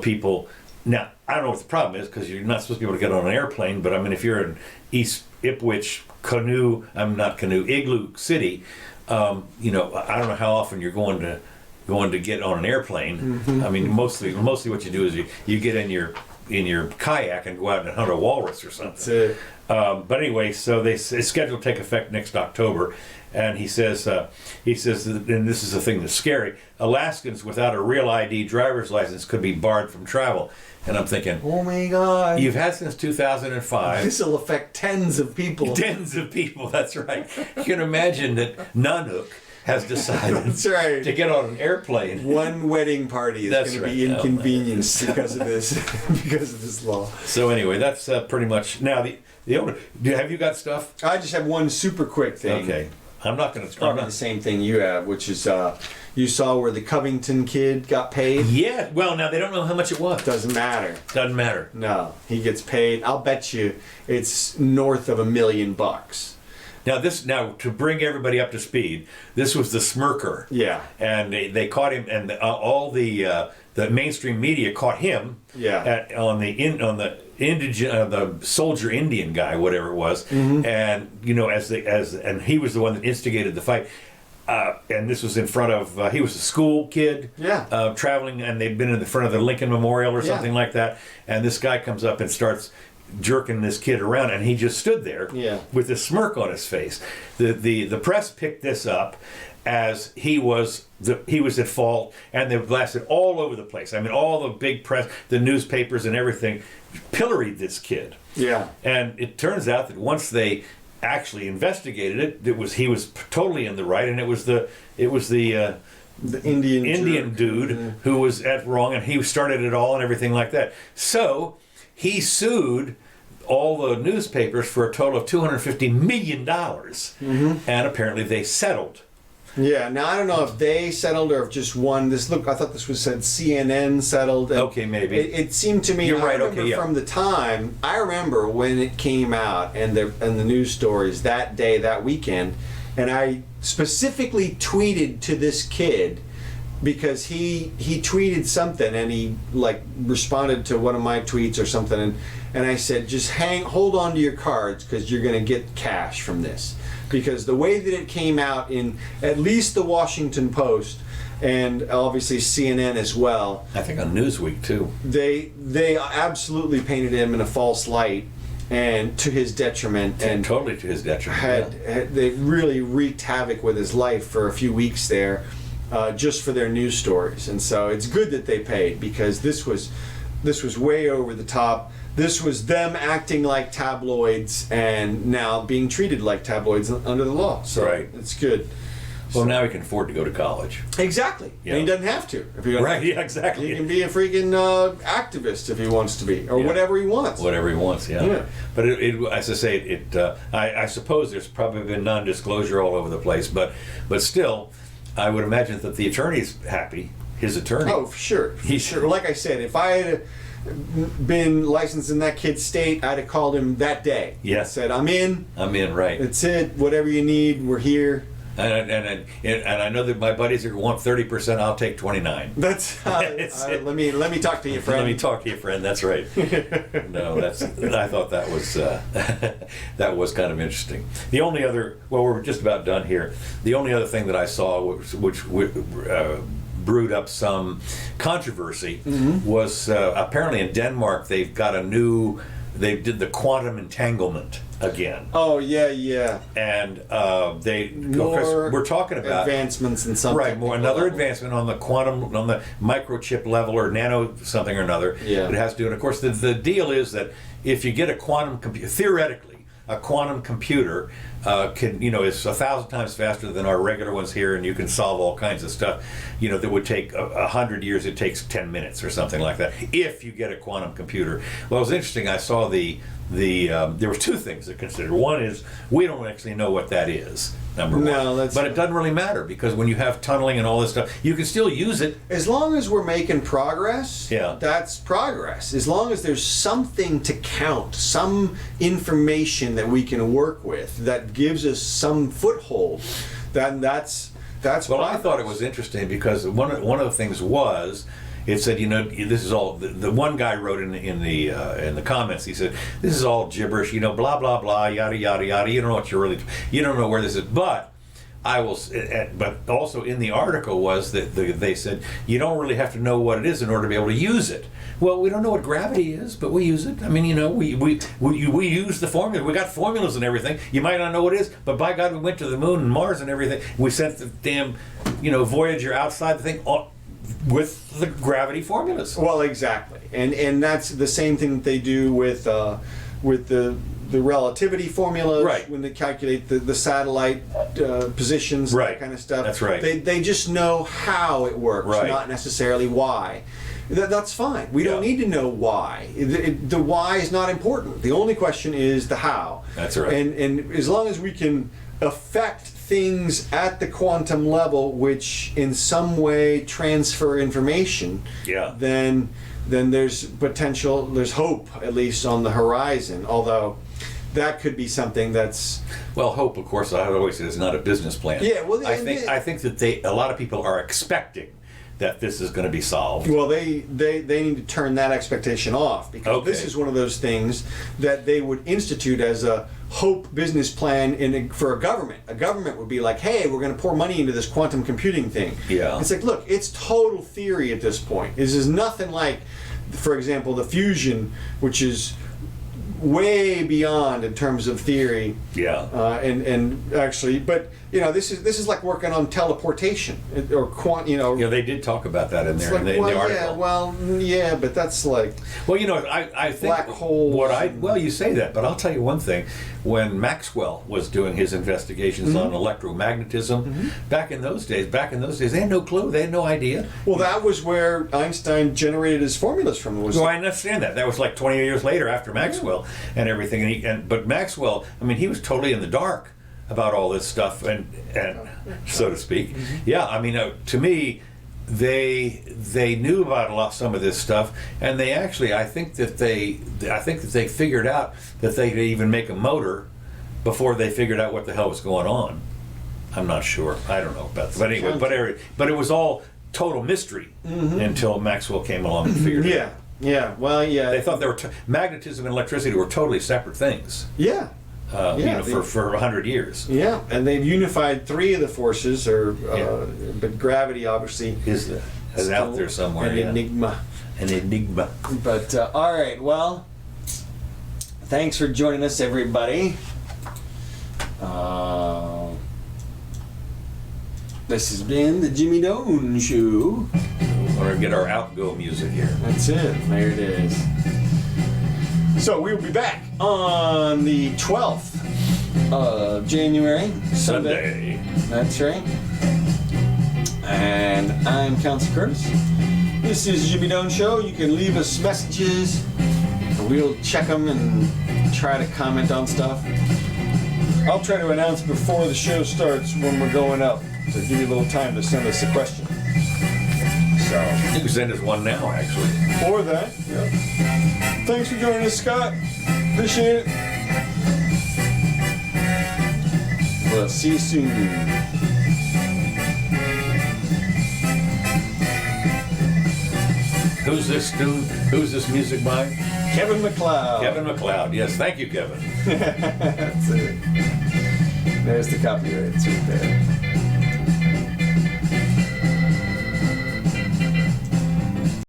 people. Now, I don't know what the problem is, because you're not supposed to be able to get on an airplane, but I mean, if you're in East Ipswich, Igloo City. I don't know how often you're going to get on an airplane. I mean, mostly what you do is you get in your kayak and go out and hunt a walrus or something. That's it. But anyway, so it's scheduled to take effect next October, and he says, and this is the thing that's scary: Alaskans without a real ID driver's license could be barred from travel. And I'm thinking, oh my God! You've had since 2005. This will affect tens of people. Tens of people. That's right. You can imagine that Nanook has decided to get on an airplane. One wedding party is going to be inconvenienced because of this law. So anyway, that's pretty much now. Have you got stuff? I just have one super quick thing. Okay. I'm not going to. Probably the same thing you have, which is you saw where the Covington Kid got paid. Yeah. Well, now they don't know how much it was. Doesn't matter. Doesn't matter. No, he gets paid. I'll bet you it's north of $1 million. Now to bring everybody up to speed, this was the Smirker. Yeah. And they caught him, and all the mainstream media caught him. Yeah. On the soldier Indian guy, whatever it was, and and he was the one that instigated the fight. And this was in front of he was a school kid, traveling, and they'd been in the front of the Lincoln Memorial or something like that. And this guy comes up and starts jerking this kid around, and he just stood there with a smirk on his face. The press picked this up as he was at fault, and they blasted all over the place. I mean, all the big press, the newspapers and everything pilloried this kid. Yeah. And it turns out that once they actually investigated it, he was totally in the right, and it was the Indian dude who was at wrong, and he started it all and everything like that. So he sued all the newspapers for a total of $250 million, and apparently they settled. Yeah, now I don't know if they settled or if just one. I thought this was said CNN settled. Okay, maybe. It seemed to me. You're right. From the time I remember when it came out and the news stories that day, that weekend, and I specifically tweeted to this kid because he tweeted something and he responded to one of my tweets or something, and I said, just hold on to your cards because you're going to get cash from this. Because the way that it came out in at least the Washington Post and obviously CNN as well, I think on Newsweek too, they absolutely painted him in a false light and to his detriment, and totally to his detriment. They really wreaked havoc with his life for a few weeks there, just for their news stories. And so it's good that they paid, because this was way over the top. This was them acting like tabloids and now being treated like tabloids under the law. So it's good. Well, now he can afford to go to college. Exactly. Yeah. And he doesn't have to. If he doesn't yeah, exactly. He can be a freaking activist if he wants to be, or whatever he wants. Whatever he wants, yeah. But as I say, I suppose there's probably been non-disclosure all over the place, but still, I would imagine that the attorney's happy. His attorney. Oh, for sure. Sure. Like I said, if I had been licensed in that kid's state, I'd have called him that day. Yeah. Said, I'm in, right. That's it. Whatever you need, we're here. And I know that my buddies who want 30%, I'll take 29. That's let me talk to you, friend. Let me talk to you, friend. That's right. No, I thought that was that was kind of interesting. The only other, we're just about done here. The only other thing that I saw, which brewed up some controversy, was apparently in Denmark they did the quantum entanglement again. Oh yeah. And we're talking about advancements in something. Right, another advancement on the quantum, on the microchip level, or nano something or another. Yeah. It has to do, and of course the deal is that if you get a quantum computer, theoretically, a quantum computer is 1,000 times faster than our regular ones here, and you can solve all kinds of stuff. That would take 100 years. It takes 10 minutes or something like that if you get a quantum computer. Well, it was interesting. I saw there were two things to consider. One is we don't actually know what that is. Number one, but it doesn't really matter, because when you have tunneling and all this stuff, you can still use it. As long as we're making progress, that's progress. As long as there's something to count, some information that we can work with that gives us some foothold, then that's well, progress. I thought it was interesting because one of the things was, it said, this is all. The one guy wrote in the comments. He said, "This is all gibberish. Blah blah blah, yada yada yada. You don't know what you don't know where this is." But I will. But also in the article was that they said you don't really have to know what it is in order to be able to use it. Well, we don't know what gravity is, but we use it. I mean, we use the formula. We got formulas and everything. You might not know what it is, but by God, we went to the moon and Mars and everything. We sent the damn, Voyager outside the thing with the gravity formulas. Well, exactly, and that's the same thing that they do with the relativity formulas, right, when they calculate the satellite positions, and that kind of stuff. That's right. They just know how it works, right, not necessarily why. That's fine. We don't need to know why. The why is not important. The only question is the how. That's right. And as long as we can affect things at the quantum level, which in some way transfer information, then there's potential. There's hope, at least on the horizon. Although that could be something that's hope. Of course, I always say is not a business plan. Yeah. Well, I think that a lot of people are expecting that this is going to be solved. Well, they need to turn that expectation off, because this is one of those things that they would institute as a hope business plan for a government. A government would be like, hey, we're going to pour money into this quantum computing thing. Yeah. It's like, look, it's total theory at this point. This is nothing like, for example, the fusion, which is way beyond in terms of theory. Yeah. And actually, but this is like working on teleportation or they did talk about that in there like, in the article. But that's like. Well, I think black holes. You say that, but I'll tell you one thing. When Maxwell was doing his investigations on electromagnetism, back in those days, they had no clue. They had no idea. Well, that was where Einstein generated his formulas from. I understand that. That was like 20 years later after Maxwell and everything. But Maxwell, he was totally in the dark about all this stuff, and so to speak. Yeah, to me, they knew about some of this stuff, and they actually, I think that they figured out that they could even make a motor before they figured out what the hell was going on. I'm not sure. I don't know about that. But anyway, but it was all total mystery until Maxwell came along and figured it out. Yeah. Well, yeah. They thought magnetism and electricity were totally separate things. Yeah. For 100 years. Yeah, and they've unified three of the forces, but gravity obviously is out there somewhere. An enigma. An enigma. But all right, well, thanks for joining us, everybody. This has been the Jimmy Doane Show. We're gonna get our outgo music here. That's it. There it is. So we'll be back on the 12th of January. Sunday. That's right. And I'm Council Curtis. This is Jimmy Doane Show. You can leave us messages. We'll check them and try to comment on stuff. I'll try to announce before the show starts when we're going up, to give you a little time to send us a question. So you can send us one now, actually. Or that. Yeah. Thanks for joining us, Scott. Appreciate it. We'll see you soon. Who's this music by? Kevin MacLeod. Kevin MacLeod. Yes, thank you, Kevin. That's it. There's the copyright. It's right there.